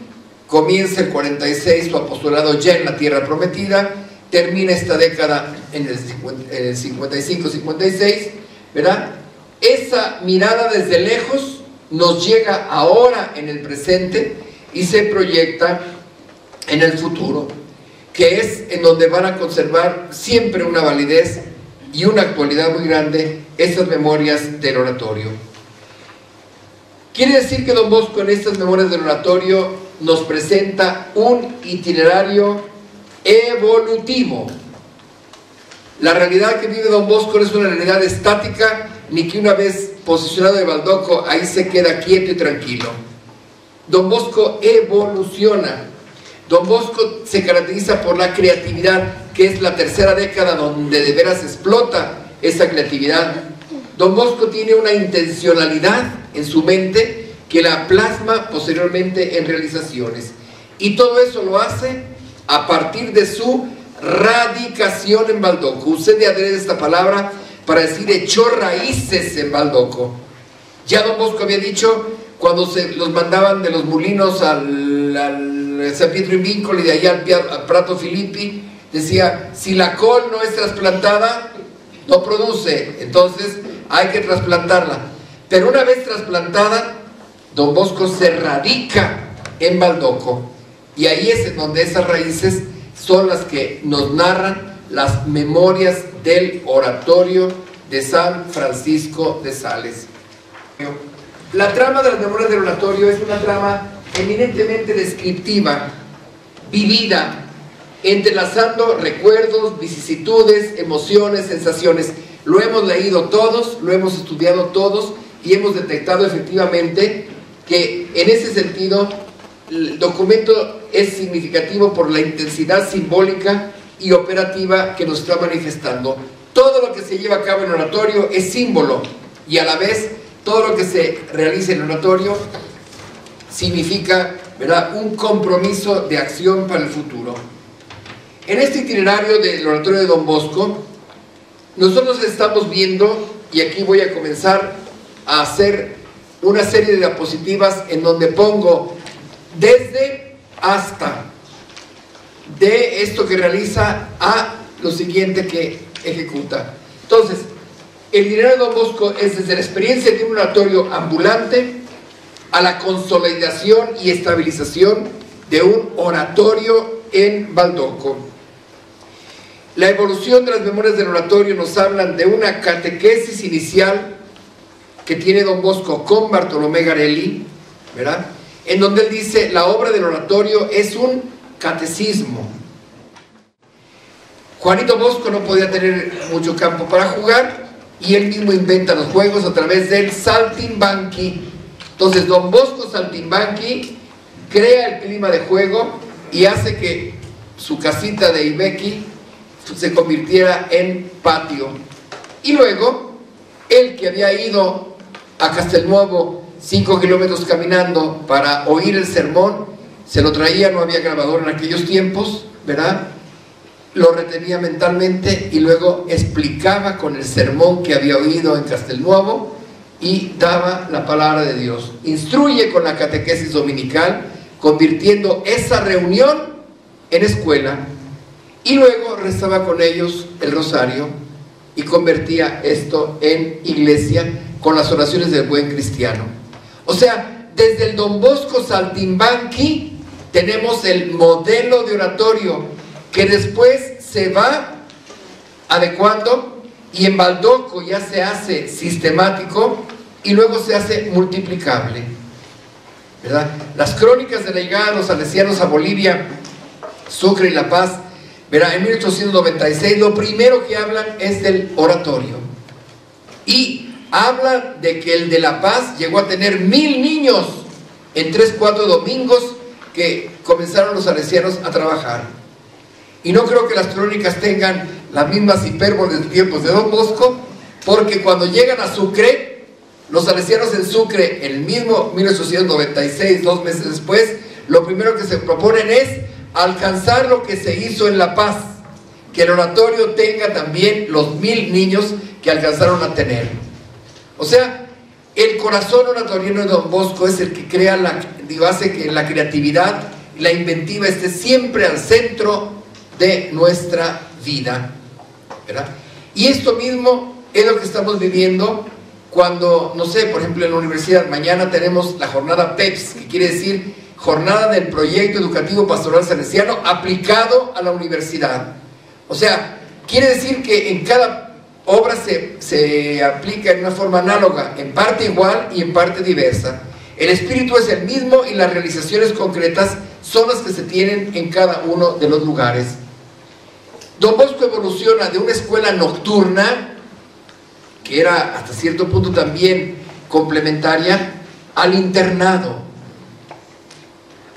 comienza el 46 su apostolado ya en la tierra prometida, termina esta década en el 55-56, ¿verdad? Esa mirada desde lejos nos llega ahora en el presente y se proyecta en el futuro, que es en donde van a conservar siempre una validez y una actualidad muy grande estas memorias del oratorio. Quiere decir que don Bosco en estas memorias del oratorio nos presenta un itinerario evolutivo. La realidad que vive don Bosco no es una realidad estática, ni que una vez posicionado de Baldoco ahí se queda quieto y tranquilo. Don Bosco evoluciona. Don Bosco se caracteriza por la creatividad, que es la tercera década donde de veras explota esa creatividad. Don Bosco tiene una intencionalidad en su mente que la plasma posteriormente en realizaciones. Y todo eso lo hace a partir de su radicación en Baldoco. Usé de adrede esta palabra para decir echó raíces en Baldoco. Ya don Bosco había dicho, cuando se los mandaban de los Molinos al San Pietro in Vincoli y de allá al Prato Filippi, decía, si la col no es trasplantada, no produce, entonces hay que trasplantarla. Pero una vez trasplantada, don Bosco se radica en Baldoco, y ahí es en donde esas raíces son las que nos narran las memorias del oratorio de San Francisco de Sales. La trama de las memorias del oratorio es una trama eminentemente descriptiva, vivida, entrelazando recuerdos, vicisitudes, emociones, sensaciones. Lo hemos leído todos, lo hemos estudiado todos y hemos detectado efectivamente que en ese sentido el documento es significativo por la intensidad simbólica y operativa que nos está manifestando. Todo lo que se lleva a cabo en el oratorio es símbolo, y a la vez todo lo que se realiza en el oratorio significa, ¿verdad?, un compromiso de acción para el futuro. En este itinerario del oratorio de don Bosco, nosotros estamos viendo, y aquí voy a comenzar a hacer una serie de diapositivas en donde pongo desde hasta, de esto que realiza a lo siguiente que ejecuta. Entonces, el itinerario de don Bosco es desde la experiencia de un oratorio ambulante a la consolidación y estabilización de un oratorio en Baldoco. La evolución de las memorias del oratorio nos hablan de una catequesis inicial que tiene don Bosco con Bartolomé Garelli, ¿verdad?, en donde él dice, la obra del oratorio es un catecismo. Juanito Bosco no podía tener mucho campo para jugar, y él mismo inventa los juegos a través del saltimbanqui. Entonces don Bosco saltimbanqui crea el clima de juego y hace que su casita de Ibequi se convirtiera en patio. Y luego, él que había ido a Castelnuovo 5 kilómetros caminando para oír el sermón, se lo traía, no había grabador en aquellos tiempos, ¿verdad?, lo retenía mentalmente y luego explicaba con el sermón que había oído en Castelnuovo y daba la palabra de Dios. Instruye con la catequesis dominical, convirtiendo esa reunión en escuela, y luego rezaba con ellos el rosario y convertía esto en iglesia con las oraciones del buen cristiano. O sea, desde el don Bosco saltimbanqui tenemos el modelo de oratorio que después se va adecuando, y en Baldoco ya se hace sistemático y luego se hace multiplicable, ¿verdad? Las crónicas de la llegada de los salesianos a Bolivia, Sucre y La Paz, ¿verdad?, en 1896, lo primero que hablan es del oratorio, y hablan de que el de La Paz llegó a tener 1000 niños en 3-4 domingos que comenzaron los salesianos a trabajar. Y no creo que las crónicas tengan las mismas hipérboles de tiempos de don Bosco, porque cuando llegan a Sucre, los salesianos en Sucre, en el mismo 1896, 2 meses después, lo primero que se proponen es alcanzar lo que se hizo en La Paz, que el oratorio tenga también los 1000 niños que alcanzaron a tener. O sea, el corazón oratoriano de don Bosco es el que crea hace que la creatividad y la inventiva esté siempre al centro de nuestra vida, ¿verdad? Y esto mismo es lo que estamos viviendo cuando, no sé, por ejemplo en la universidad, mañana tenemos la jornada PEPS, que quiere decir Jornada del Proyecto Educativo Pastoral Salesiano aplicado a la universidad. O sea, quiere decir que en cada obra se aplica en una forma análoga, en parte igual y en parte diversa. El espíritu es el mismo y las realizaciones concretas son las que se tienen en cada uno de los lugares. Don Bosco evoluciona de una escuela nocturna, que era hasta cierto punto también complementaria, al internado,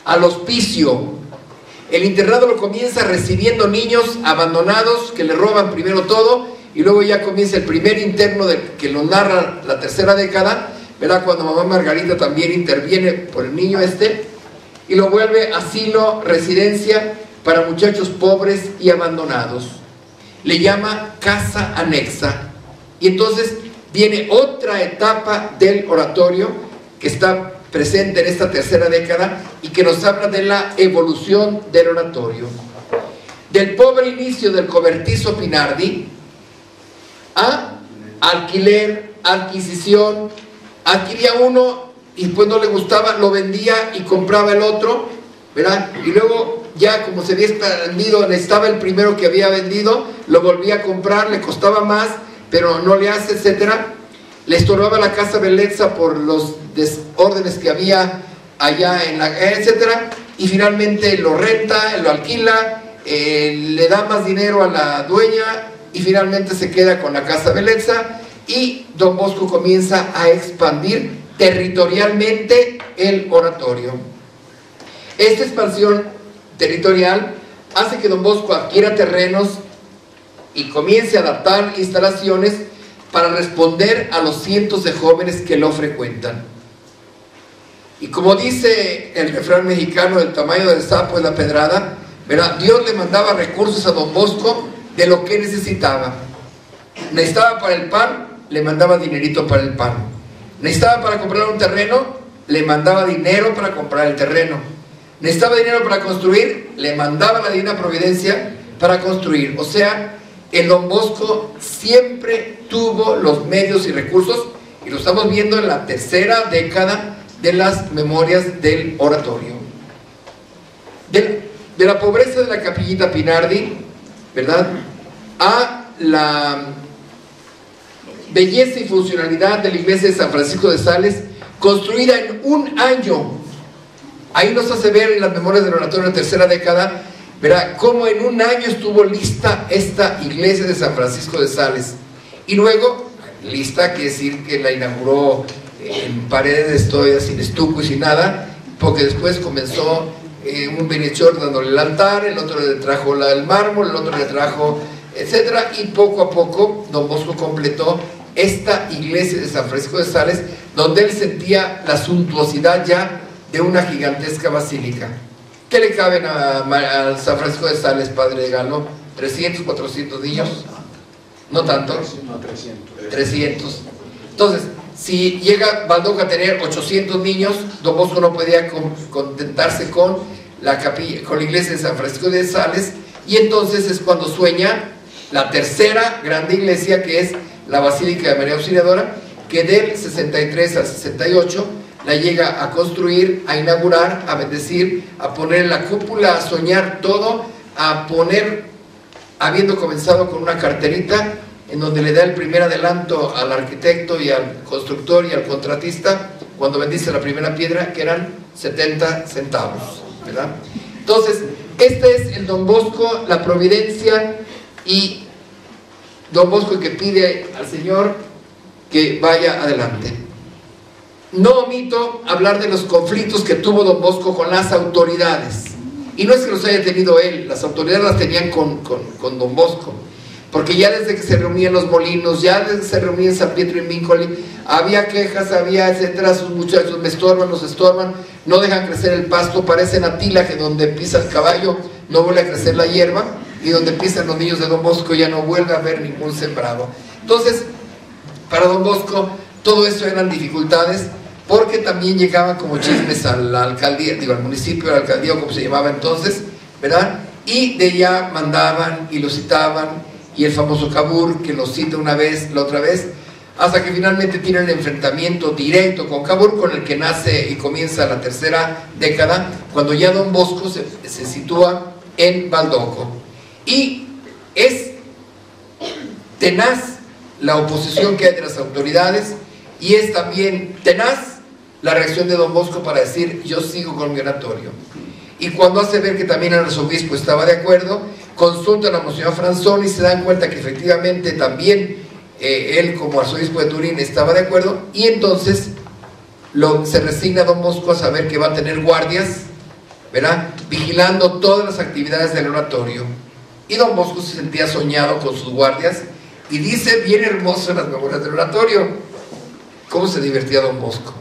al hospicio. El internado lo comienza recibiendo niños abandonados que le roban primero todo, y luego ya comienza el primer interno que lo narra la tercera década, verá cuando mamá Margarita también interviene por el niño y lo vuelve asilo, residencia para muchachos pobres y abandonados. Le llama casa anexa. Y entonces viene otra etapa del oratorio que está presente en esta tercera década y que nos habla de la evolución del oratorio. Del pobre inicio del cobertizo Pinardi a alquiler, adquisición, adquiría uno y pues no le gustaba, lo vendía y compraba el otro, ¿verdad? Y luego ya como se había expandido, necesitaba el primero que había vendido, lo volvía a comprar, le costaba más, pero no le hace, etcétera. Le estorbaba la casa Bellezza por los desórdenes que había allá en la, etcétera, y finalmente lo renta, lo alquila, le da más dinero a la dueña y finalmente se queda con la casa Bellezza, y Don Bosco comienza a expandir territorialmente el oratorio. Esta expansión territorial hace que Don Bosco adquiera terrenos y comience a adaptar instalaciones para responder a los cientos de jóvenes que lo frecuentan. Y como dice el refrán mexicano, el tamaño del sapo es la pedrada, ¿verdad? Dios le mandaba recursos a Don Bosco de lo que necesitaba. Necesitaba para el pan, le mandaba dinerito para el pan. Necesitaba para comprar un terreno, le mandaba dinero para comprar el terreno. Necesitaba dinero para construir, le mandaba la divina providencia para construir. O sea, el Don Bosco siempre tuvo los medios y recursos, y lo estamos viendo en la tercera década de las memorias del oratorio. De la pobreza de la capillita Pinardi, ¿verdad?, a la belleza y funcionalidad de la iglesia de San Francisco de Sales, construida en un año. Ahí nos hace ver en las memorias del oratorio de la tercera década, verá cómo en un año estuvo lista esta iglesia de San Francisco de Sales. Y luego, lista quiere decir que la inauguró en paredes todavía sin estuco y sin nada, porque después comenzó un bienhechor dándole el altar, el otro le trajo el mármol, el otro le trajo, etcétera, y poco a poco Don Bosco completó esta iglesia de San Francisco de Sales, donde él sentía la suntuosidad ya de una gigantesca basílica. ¿Qué le caben a San Francisco de Sales, padre Galo? ¿300, 400 niños? ¿No tanto? No, 300. 300. Entonces, si llega Baldoco a tener 800 niños, Don Bosco no podía contentarse con la capilla, con la iglesia de San Francisco de Sales, y entonces es cuando sueña la tercera grande iglesia, que es la Basílica de María Auxiliadora, que del 63 al 68 la llega a construir, a inaugurar, a bendecir, a poner en la cúpula, a soñar todo, a poner, habiendo comenzado con una carterita en donde le da el primer adelanto al arquitecto y al constructor y al contratista cuando bendice la primera piedra, que eran 70 centavos, ¿verdad? Entonces, este es el Don Bosco, la providencia, y Don Bosco que pide al Señor que vaya adelante. No omito hablar de los conflictos que tuvo Don Bosco con las autoridades, y no es que los haya tenido él, las autoridades las tenían con Don Bosco, porque ya desde que se reunía en los molinos, ya desde que se reunía en San Pietro y Míncoli, había quejas, había etcétera, sus muchachos me estorban, nos estorban, no dejan crecer el pasto, parecen Atila, que donde pisa el caballo no vuelve a crecer la hierba, y donde pisan los niños de Don Bosco ya no vuelve a haber ningún sembrado. Entonces, para Don Bosco, todo eso eran dificultades, porque también llegaban como chismes a la alcaldía, digo, al municipio, a la alcaldía, o como se llamaba entonces, ¿verdad? Y de allá mandaban y lo citaban, y el famoso Cabur, que lo cita una vez, la otra vez, hasta que finalmente tiene el enfrentamiento directo con Cabur, con el que nace y comienza la tercera década, cuando ya Don Bosco se sitúa en Baldoco. Y es tenaz la oposición que hay de las autoridades, y es también tenaz la reacción de don Bosco para decir: yo sigo con mi oratorio. Y cuando hace ver que también el arzobispo estaba de acuerdo, consultan a Monseñor Franzoni y se dan cuenta que efectivamente también él, como arzobispo de Turín, estaba de acuerdo, y entonces se resigna don Bosco a saber que va a tener guardias, ¿verdad?, vigilando todas las actividades del oratorio. Y don Bosco se sentía soñado con sus guardias, y dice bien hermoso en las memorias del oratorio cómo se divertía don Bosco.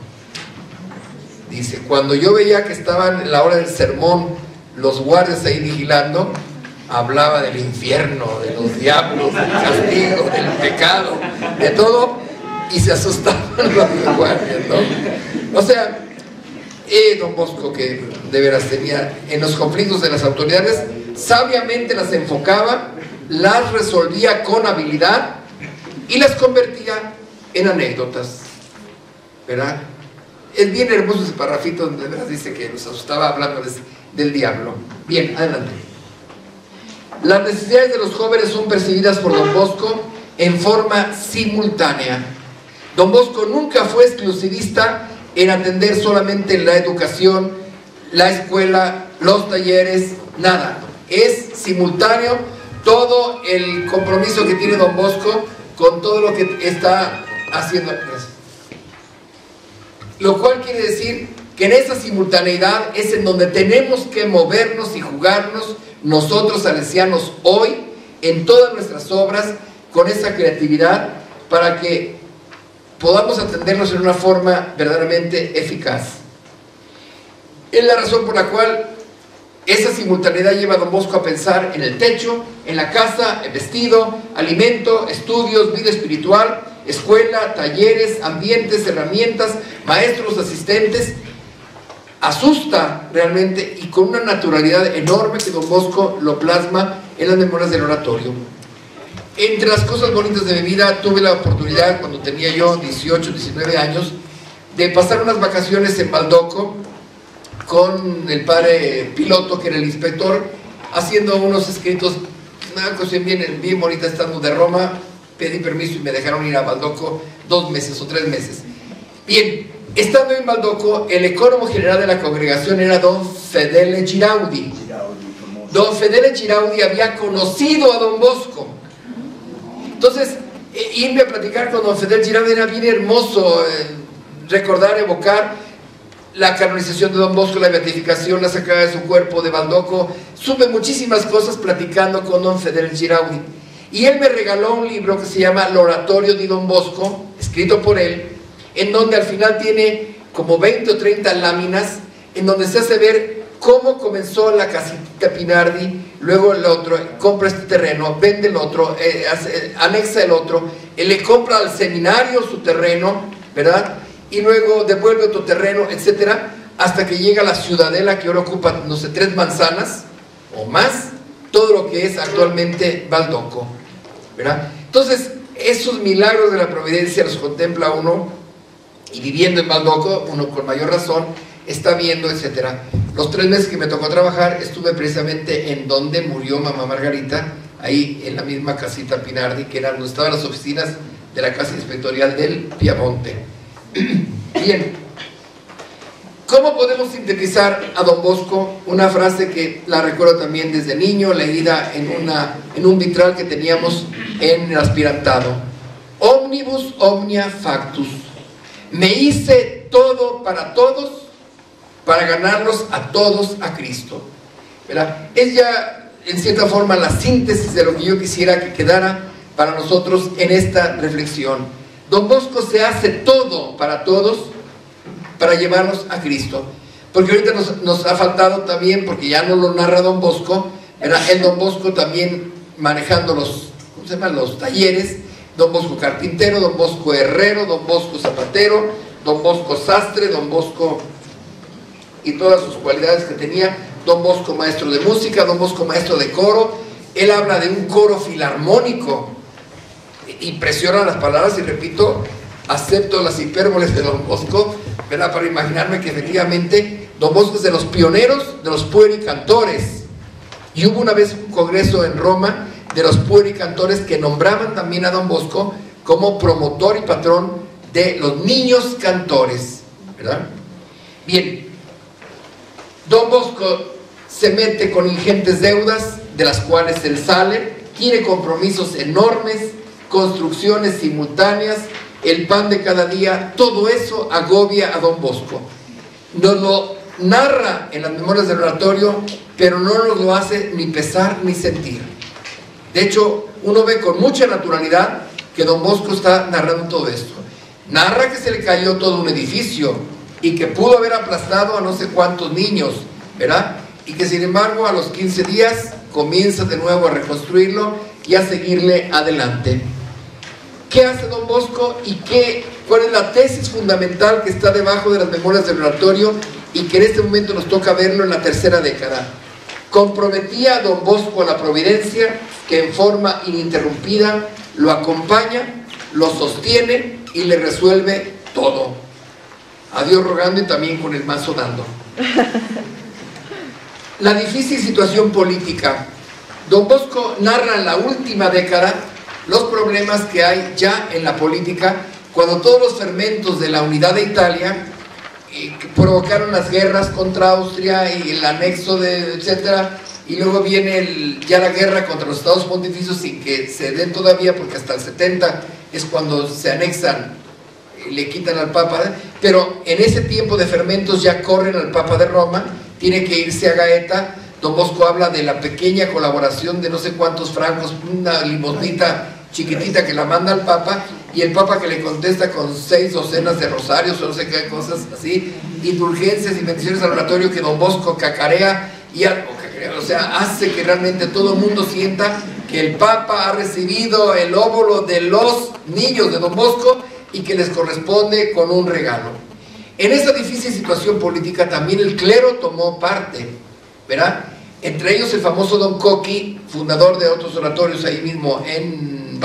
Dice: cuando yo veía que estaban en la hora del sermón los guardias ahí vigilando, hablaba del infierno, de los diablos, del castigo, del pecado, de todo, y se asustaban los guardias, ¿no? O sea, don Bosco, que de veras tenía en los conflictos de las autoridades, sabiamente las enfocaba, las resolvía con habilidad y las convertía en anécdotas, ¿verdad? Es bien hermoso ese parrafito donde de veras dice que nos asustaba hablándoles del diablo. Bien, adelante. Las necesidades de los jóvenes son percibidas por don Bosco en forma simultánea. Don Bosco nunca fue exclusivista en atender solamente la educación, la escuela, los talleres, nada. Es simultáneo todo el compromiso que tiene don Bosco con todo lo que está haciendo. Lo cual quiere decir que en esa simultaneidad es en donde tenemos que movernos y jugarnos nosotros salesianos hoy en todas nuestras obras, con esa creatividad, para que podamos atendernos en una forma verdaderamente eficaz. Es la razón por la cual esa simultaneidad lleva a don Bosco a pensar en el techo, en la casa, el vestido, alimento, estudios, vida espiritual, escuela, talleres, ambientes, herramientas, maestros, asistentes. Asusta realmente, y con una naturalidad enorme, que don Bosco lo plasma en las memorias del oratorio. Entre las cosas bonitas de mi vida, tuve la oportunidad, cuando tenía yo 18, 19 años, de pasar unas vacaciones en Baldoco con el padre Piloto, que era el inspector, haciendo unos escritos, una cuestión bien bonita. Estando de Roma, pedí permiso y me dejaron ir a Baldoco 2 meses o 3 meses. Bien, estando en Baldoco, el ecónomo general de la congregación era don Fedele Giraudi. Don Fedele Giraudi había conocido a don Bosco. Entonces, irme a platicar con don Fedele Giraudi era bien hermoso, recordar, evocar la canonización de don Bosco, la beatificación, la sacada de su cuerpo de Baldoco. Supe muchísimas cosas platicando con don Fedele Giraudi. Y él me regaló un libro que se llama El Oratorio di don Bosco, escrito por él, en donde al final tiene como 20 o 30 láminas, en donde se hace ver cómo comenzó la casita Pinardi. Luego el otro compra este terreno, vende el otro, anexa el otro, él le compra al seminario su terreno, ¿verdad?, y luego devuelve otro terreno, etcétera, hasta que llega a la ciudadela, que ahora ocupa, no sé, 3 manzanas o más, todo lo que es actualmente Baldoco, ¿verdad? Entonces, esos milagros de la providencia los contempla uno, y viviendo en Baldoco, uno con mayor razón está viendo, etcétera. Los 3 meses que me tocó trabajar, estuve precisamente en donde murió mamá Margarita, ahí en la misma casita Pinardi, que era donde estaban las oficinas de la casa inspectorial del Piamonte. Bien, ¿cómo podemos sintetizar a don Bosco? Una frase que la recuerdo también desde niño, leída en un vitral que teníamos en el aspirantado: omnibus omnia factus. Me hice todo para todos, para ganarlos a todos a Cristo, ¿verdad? Es ya en cierta forma la síntesis de lo que yo quisiera que quedara para nosotros en esta reflexión. Don Bosco se hace todo para todos para llevarnos a Cristo, porque ahorita nos ha faltado también, porque ya no lo narra don Bosco, ¿verdad?, el don Bosco también manejando los, ¿cómo se llaman?, los talleres, don Bosco carpintero, don Bosco herrero, don Bosco zapatero, don Bosco sastre, don Bosco y todas sus cualidades que tenía, don Bosco maestro de música, don Bosco maestro de coro. Él habla de un coro filarmónico. Impresionan las palabras, y repito, acepto las hipérboles de don Bosco, ¿verdad?, para imaginarme que efectivamente don Bosco es de los pioneros de los puericantores, y hubo una vez un congreso en Roma de los puericantores que nombraban también a don Bosco como promotor y patrón de los niños cantores, ¿verdad? Bien, Don Bosco se mete con ingentes deudas, de las cuales él sale, tiene compromisos enormes, construcciones simultáneas, el pan de cada día, todo eso agobia a Don Bosco. Nos lo narra en las memorias del oratorio, pero no nos lo hace ni pesar ni sentir. De hecho, uno ve con mucha naturalidad que Don Bosco está narrando todo esto. Narra que se le cayó todo un edificio y que pudo haber aplastado a no sé cuántos niños, ¿verdad? Y que sin embargo a los 15 días comienza de nuevo a reconstruirlo y a seguirle adelante. ¿Qué hace Don Bosco y cuál es la tesis fundamental que está debajo de las memorias del oratorio y que en este momento nos toca verlo en la tercera década? Comprometía a Don Bosco a la providencia, que en forma ininterrumpida lo acompaña, lo sostiene y le resuelve todo. A Dios rogando y también con el mazo dando. La difícil situación política. Don Bosco narra en la última década los problemas que hay ya en la política, cuando todos los fermentos de la unidad de Italia que provocaron las guerras contra Austria y el anexo de etcétera, y luego viene ya la guerra contra los estados pontificios sin que se den todavía, porque hasta el 70 es cuando se anexan, le quitan al Papa, pero en ese tiempo de fermentos ya corren al Papa de Roma, tiene que irse a Gaeta. Don Bosco habla de la pequeña colaboración de no sé cuántos francos, una limosnita chiquitita que la manda al Papa, y el Papa que le contesta con 6 docenas de rosarios o no sé qué cosas así, indulgencias y bendiciones al oratorio, que Don Bosco cacarea o sea, hace que realmente todo el mundo sienta que el Papa ha recibido el óvulo de los niños de Don Bosco y que les corresponde con un regalo. En esa difícil situación política también el clero tomó parte, ¿verdad? Entre ellos el famoso Don Cocchi, fundador de otros oratorios ahí mismo en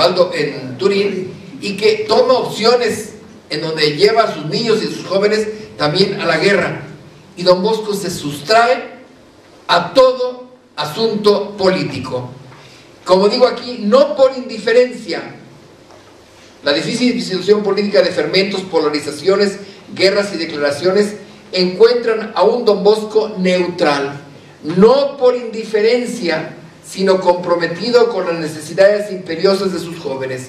Turín, y que toma opciones en donde lleva a sus niños y a sus jóvenes también a la guerra. Y Don Bosco se sustrae a todo asunto político. Como digo aquí, no por indiferencia. La difícil situación política de fermentos, polarizaciones, guerras y declaraciones encuentran a un Don Bosco neutral, no por indiferencia, sino comprometido con las necesidades imperiosas de sus jóvenes.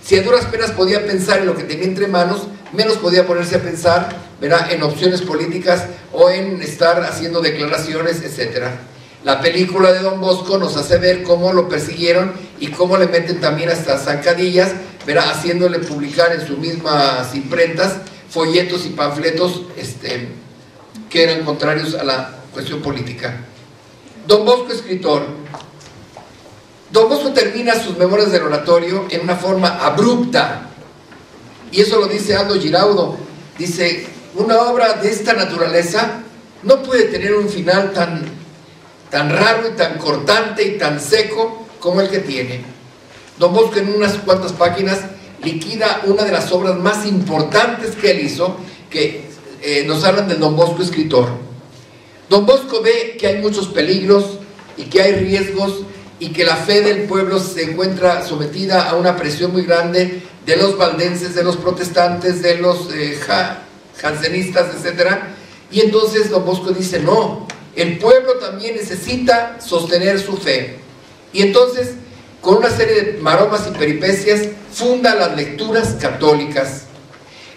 Si a duras penas podía pensar en lo que tenía entre manos, menos podía ponerse a pensar, ¿verdad?, en opciones políticas o en estar haciendo declaraciones, etc. La película de Don Bosco nos hace ver cómo lo persiguieron y cómo le meten también hasta zancadillas, ¿verdad?, haciéndole publicar en sus mismas imprentas folletos y panfletos que eran contrarios a la cuestión política. Don Bosco, escritor. Don Bosco termina sus memorias del oratorio en una forma abrupta, y eso lo dice Aldo Giraudo. Dice: una obra de esta naturaleza no puede tener un final tan raro y tan cortante y tan seco como el que tiene. Don Bosco en unas cuantas páginas liquida una de las obras más importantes que él hizo, que nos hablan del Don Bosco escritor. Don Bosco ve que hay muchos peligros y que hay riesgos y que la fe del pueblo se encuentra sometida a una presión muy grande de los valdenses, de los protestantes, de los jansenistas, etc. Y entonces Don Bosco dice: no, el pueblo también necesita sostener su fe. Y entonces, con una serie de maromas y peripecias, funda las lecturas católicas.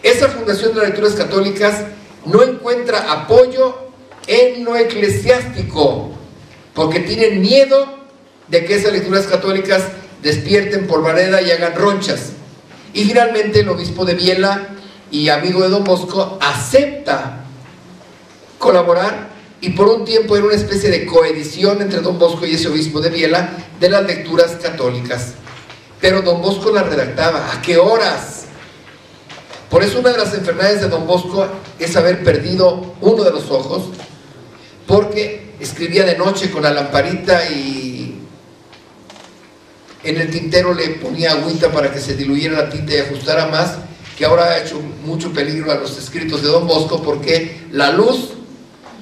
Esa fundación de las lecturas católicas no encuentra apoyo en lo eclesiástico, porque tienen miedo de que esas lecturas católicas despierten polvareda y hagan ronchas. Y finalmente el obispo de Biella y amigo de Don Bosco acepta colaborar, y por un tiempo era una especie de coedición entre Don Bosco y ese obispo de Biella de las lecturas católicas. Pero Don Bosco las redactaba. ¿A qué horas? Por eso una de las enfermedades de Don Bosco es haber perdido uno de los ojos, porque escribía de noche con la lamparita y en el tintero le ponía agüita para que se diluyera la tinta y ajustara más, que ahora ha hecho mucho peligro a los escritos de Don Bosco, porque la luz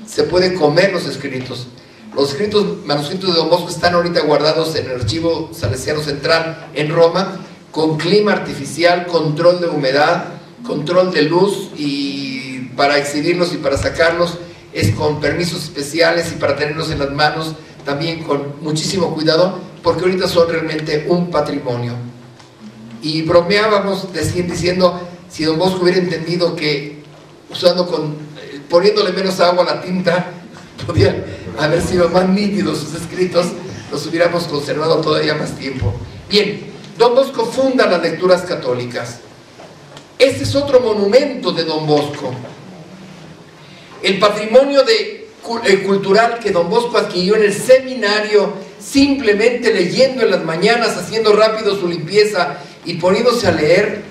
se puede comer los escritos. Los escritos manuscritos de Don Bosco están ahorita guardados en el Archivo Salesiano Central en Roma, con clima artificial, control de humedad, control de luz, y para exhibirlos y para sacarlos es con permisos especiales, y para tenerlos en las manos también con muchísimo cuidado, porque ahorita son realmente un patrimonio. Y bromeábamos diciendo, si don Bosco hubiera entendido que poniéndole menos agua a la tinta, podían haber sido más nítidos sus escritos, los hubiéramos conservado todavía más tiempo. Bien, don Bosco funda las lecturas católicas. Este es otro monumento de don Bosco. El patrimonio cultural que don Bosco adquirió en el seminario, simplemente leyendo en las mañanas, haciendo rápido su limpieza y poniéndose a leer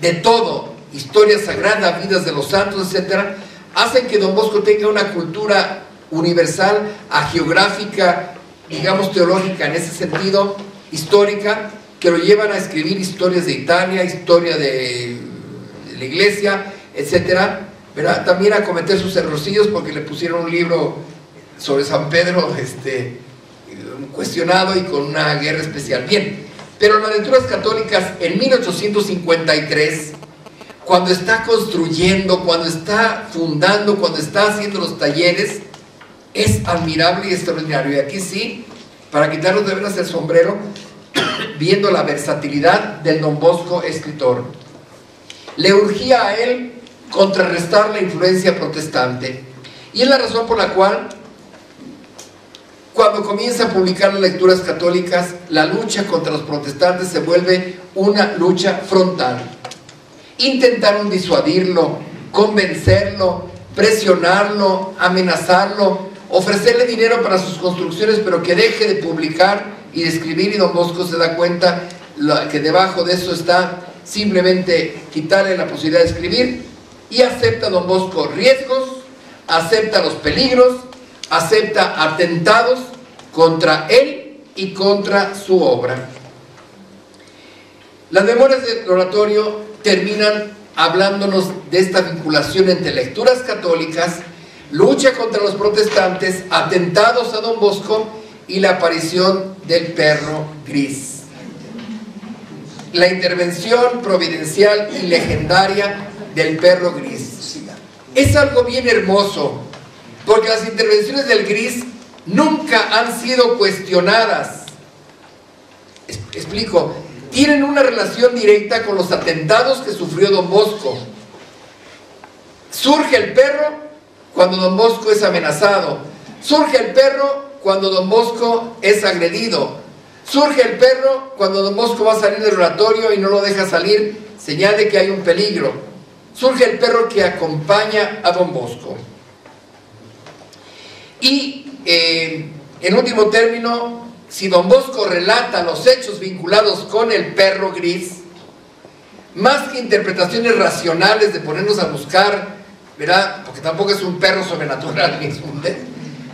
de todo, historia sagrada, vidas de los santos, etc., hacen que don Bosco tenga una cultura universal, agiográfica, digamos teológica en ese sentido, histórica, que lo llevan a escribir historias de Italia, historia de la iglesia, etcétera, ¿verdad? También a cometer sus errorcillos, porque le pusieron un libro sobre San Pedro cuestionado y con una guerra especial. Bien, pero las lecturas católicas en 1853, cuando está construyendo, cuando está fundando, cuando está haciendo los talleres, es admirable y extraordinario. Y aquí sí, para quitarnos de veras el sombrero, viendo la versatilidad del don Bosco escritor. Le urgía a él contrarrestar la influencia protestante, y es la razón por la cual, cuando comienza a publicar las lecturas católicas, la lucha contra los protestantes se vuelve una lucha frontal. Intentaron disuadirlo, convencerlo, presionarlo, amenazarlo, ofrecerle dinero para sus construcciones, pero que deje de publicar y de escribir, y don Bosco se da cuenta que debajo de eso está simplemente quitarle la posibilidad de escribir, y acepta don Bosco riesgos, acepta los peligros, acepta atentados contra él y contra su obra. Las memorias del oratorio terminan hablándonos de esta vinculación entre lecturas católicas, lucha contra los protestantes, atentados a don Bosco y la aparición del perro gris. La intervención providencial y legendaria del perro gris. Es algo bien hermoso, porque las intervenciones del gris nunca han sido cuestionadas. Explico, tienen una relación directa con los atentados que sufrió don Bosco. Surge el perro cuando don Bosco es amenazado, surge el perro cuando don Bosco es agredido, surge el perro cuando don Bosco va a salir del oratorio y no lo deja salir, señal de que hay un peligro. Surge el perro que acompaña a don Bosco. Y en último término, si don Bosco relata los hechos vinculados con el perro gris, más que interpretaciones racionales de ponernos a buscar, ¿verdad?, porque tampoco es un perro sobrenatural,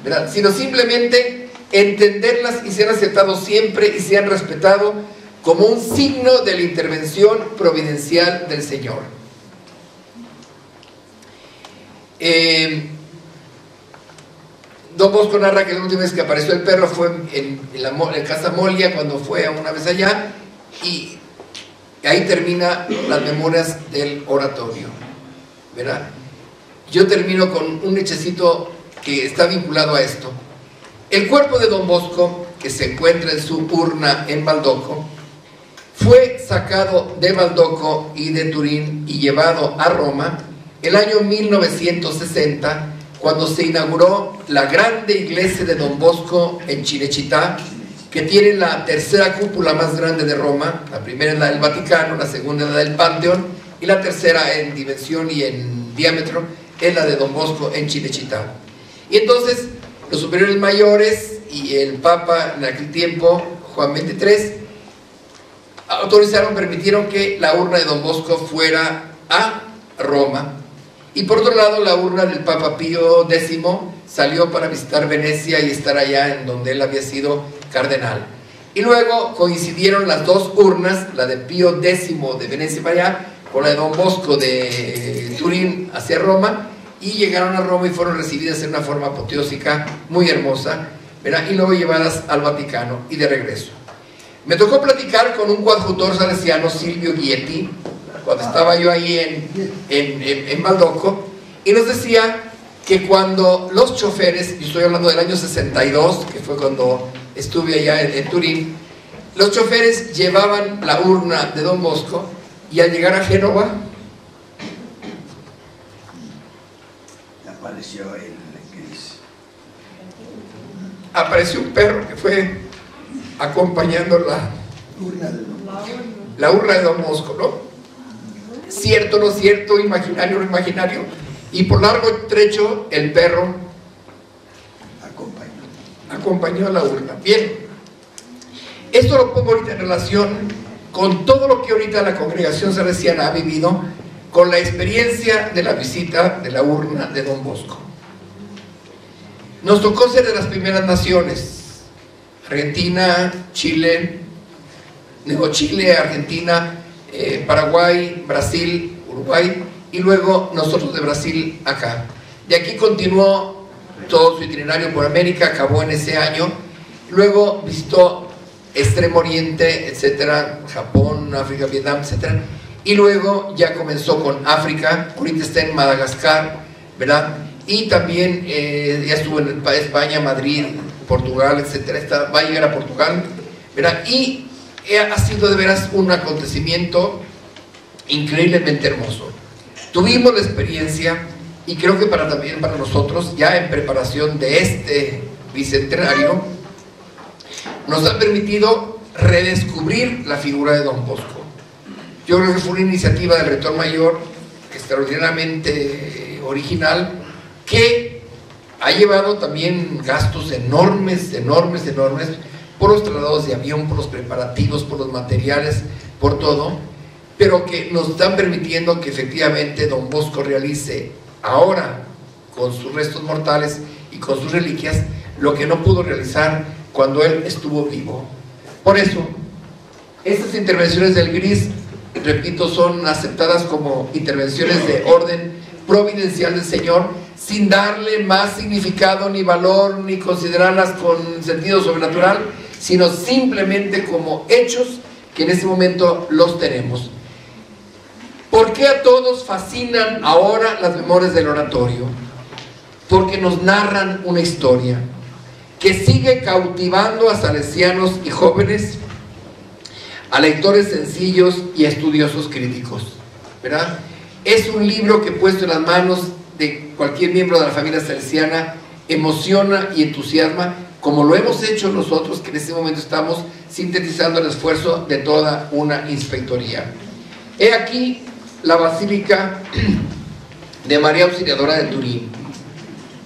¿verdad?, sino simplemente entenderlas, y se han aceptado siempre y se han respetado como un signo de la intervención providencial del Señor. Don Bosco narra que la última vez que apareció el perro fue en Casa Molia, cuando fue una vez allá, y ahí termina las memorias del oratorio, ¿verdad? Yo termino con un hechecito que está vinculado a esto. El cuerpo de don Bosco, que se encuentra en su urna en Baldoco, fue sacado de Baldoco y de Turín y llevado a Roma el año 1960, cuando se inauguró la grande iglesia de don Bosco en Cinecittà, que tiene la tercera cúpula más grande de Roma. La primera es la del Vaticano, la segunda es la del Panteón, y la tercera en dimensión y en diámetro es la de don Bosco en Cinecittà. Y entonces los superiores mayores y el Papa en aquel tiempo, Juan XXIII, permitieron que la urna de don Bosco fuera a Roma. Y por otro lado, la urna del Papa Pío X salió para visitar Venecia y estar allá en donde él había sido cardenal. Y luego coincidieron las dos urnas, la de Pío X de Venecia para allá, con la de don Bosco de Turín hacia Roma, y llegaron a Roma y fueron recibidas en una forma apoteósica muy hermosa, ¿verdad?, y luego llevadas al Vaticano y de regreso. Me tocó platicar con un coadjutor salesiano, Silvio Gietti, cuando estaba yo ahí en Baldoco, y nos decía que cuando los choferes, y estoy hablando del año 62, que fue cuando estuve allá en Turín, los choferes llevaban la urna de Don Bosco, y al llegar a Génova apareció un perro que fue acompañando la urna de Don Bosco, ¿no? Cierto, no cierto, imaginario, no imaginario, y por largo trecho el perro acompañó a la urna. Bien, esto lo pongo ahorita en relación con todo lo que ahorita la congregación salesiana ha vivido con la experiencia de la visita de la urna de Don Bosco. Nos tocó ser de las primeras naciones, Argentina, Chile, Argentina, Paraguay, Brasil, Uruguay, y luego nosotros de Brasil acá. De aquí continuó todo su itinerario por América, acabó en ese año, luego visitó Extremo Oriente, etcétera, Japón, África, Vietnam, etcétera, y luego ya comenzó con África, ahorita está en Madagascar, ¿verdad? Y también ya estuvo en España, Madrid, Portugal, etcétera, va a llegar a Portugal, ¿verdad? Y ha sido de veras un acontecimiento increíblemente hermoso. Tuvimos la experiencia, y creo que también para nosotros, ya en preparación de este bicentenario, nos ha permitido redescubrir la figura de Don Bosco. Yo creo que fue una iniciativa del rector mayor extraordinariamente original, que ha llevado también gastos enormes por los traslados de avión, por los preparativos, por los materiales, por todo, pero que nos están permitiendo que efectivamente Don Bosco realice ahora con sus restos mortales y con sus reliquias lo que no pudo realizar cuando él estuvo vivo. Por eso estas intervenciones del GRIS, repito, son aceptadas como intervenciones de orden providencial del Señor, sin darle más significado ni valor, ni considerarlas con sentido sobrenatural, sino simplemente como hechos que en este momento los tenemos. ¿Por qué a todos fascinan ahora las memorias del oratorio? Porque nos narran una historia que sigue cautivando a salesianos y jóvenes, a lectores sencillos y a estudiosos críticos, ¿verdad? Es un libro que, puesto en las manos de cualquier miembro de la familia salesiana, emociona y entusiasma, como lo hemos hecho nosotros, que en este momento estamos sintetizando el esfuerzo de toda una inspectoría. He aquí la Basílica de María Auxiliadora de Turín.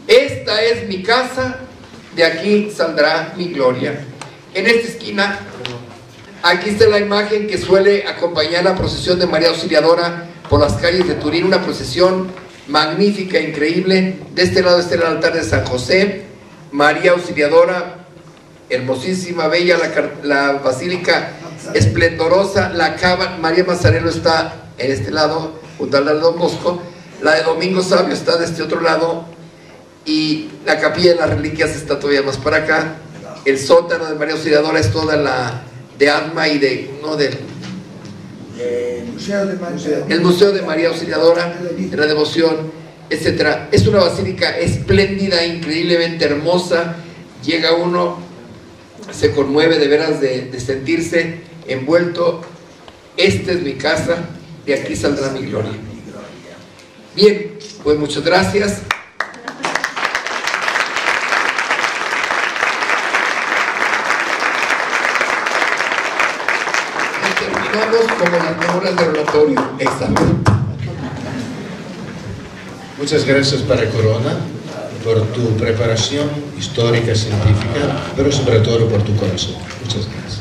Esta es mi casa, de aquí saldrá mi gloria. En esta esquina, aquí está la imagen que suele acompañar la procesión de María Auxiliadora por las calles de Turín, una procesión magnífica, increíble. De este lado está el altar de San José, María Auxiliadora, hermosísima, bella, la basílica esplendorosa, la cava, María Mazzarello está en este lado, junto al de Don Bosco, la de Domingo Sabio está de este otro lado, y la capilla de las reliquias está todavía más para acá. El sótano de María Auxiliadora es toda la de Atma y de, no del el Museo de María Auxiliadora, de la devoción, etcétera. Es una basílica espléndida, increíblemente hermosa. Llega uno, se conmueve de veras de sentirse envuelto. Esta es mi casa, de aquí saldrá mi gloria. Bien, pues muchas gracias. Como las memorias del oratorio. Muchas gracias, Padre Corona, por tu preparación histórica, científica, pero sobre todo por tu corazón. Muchas gracias.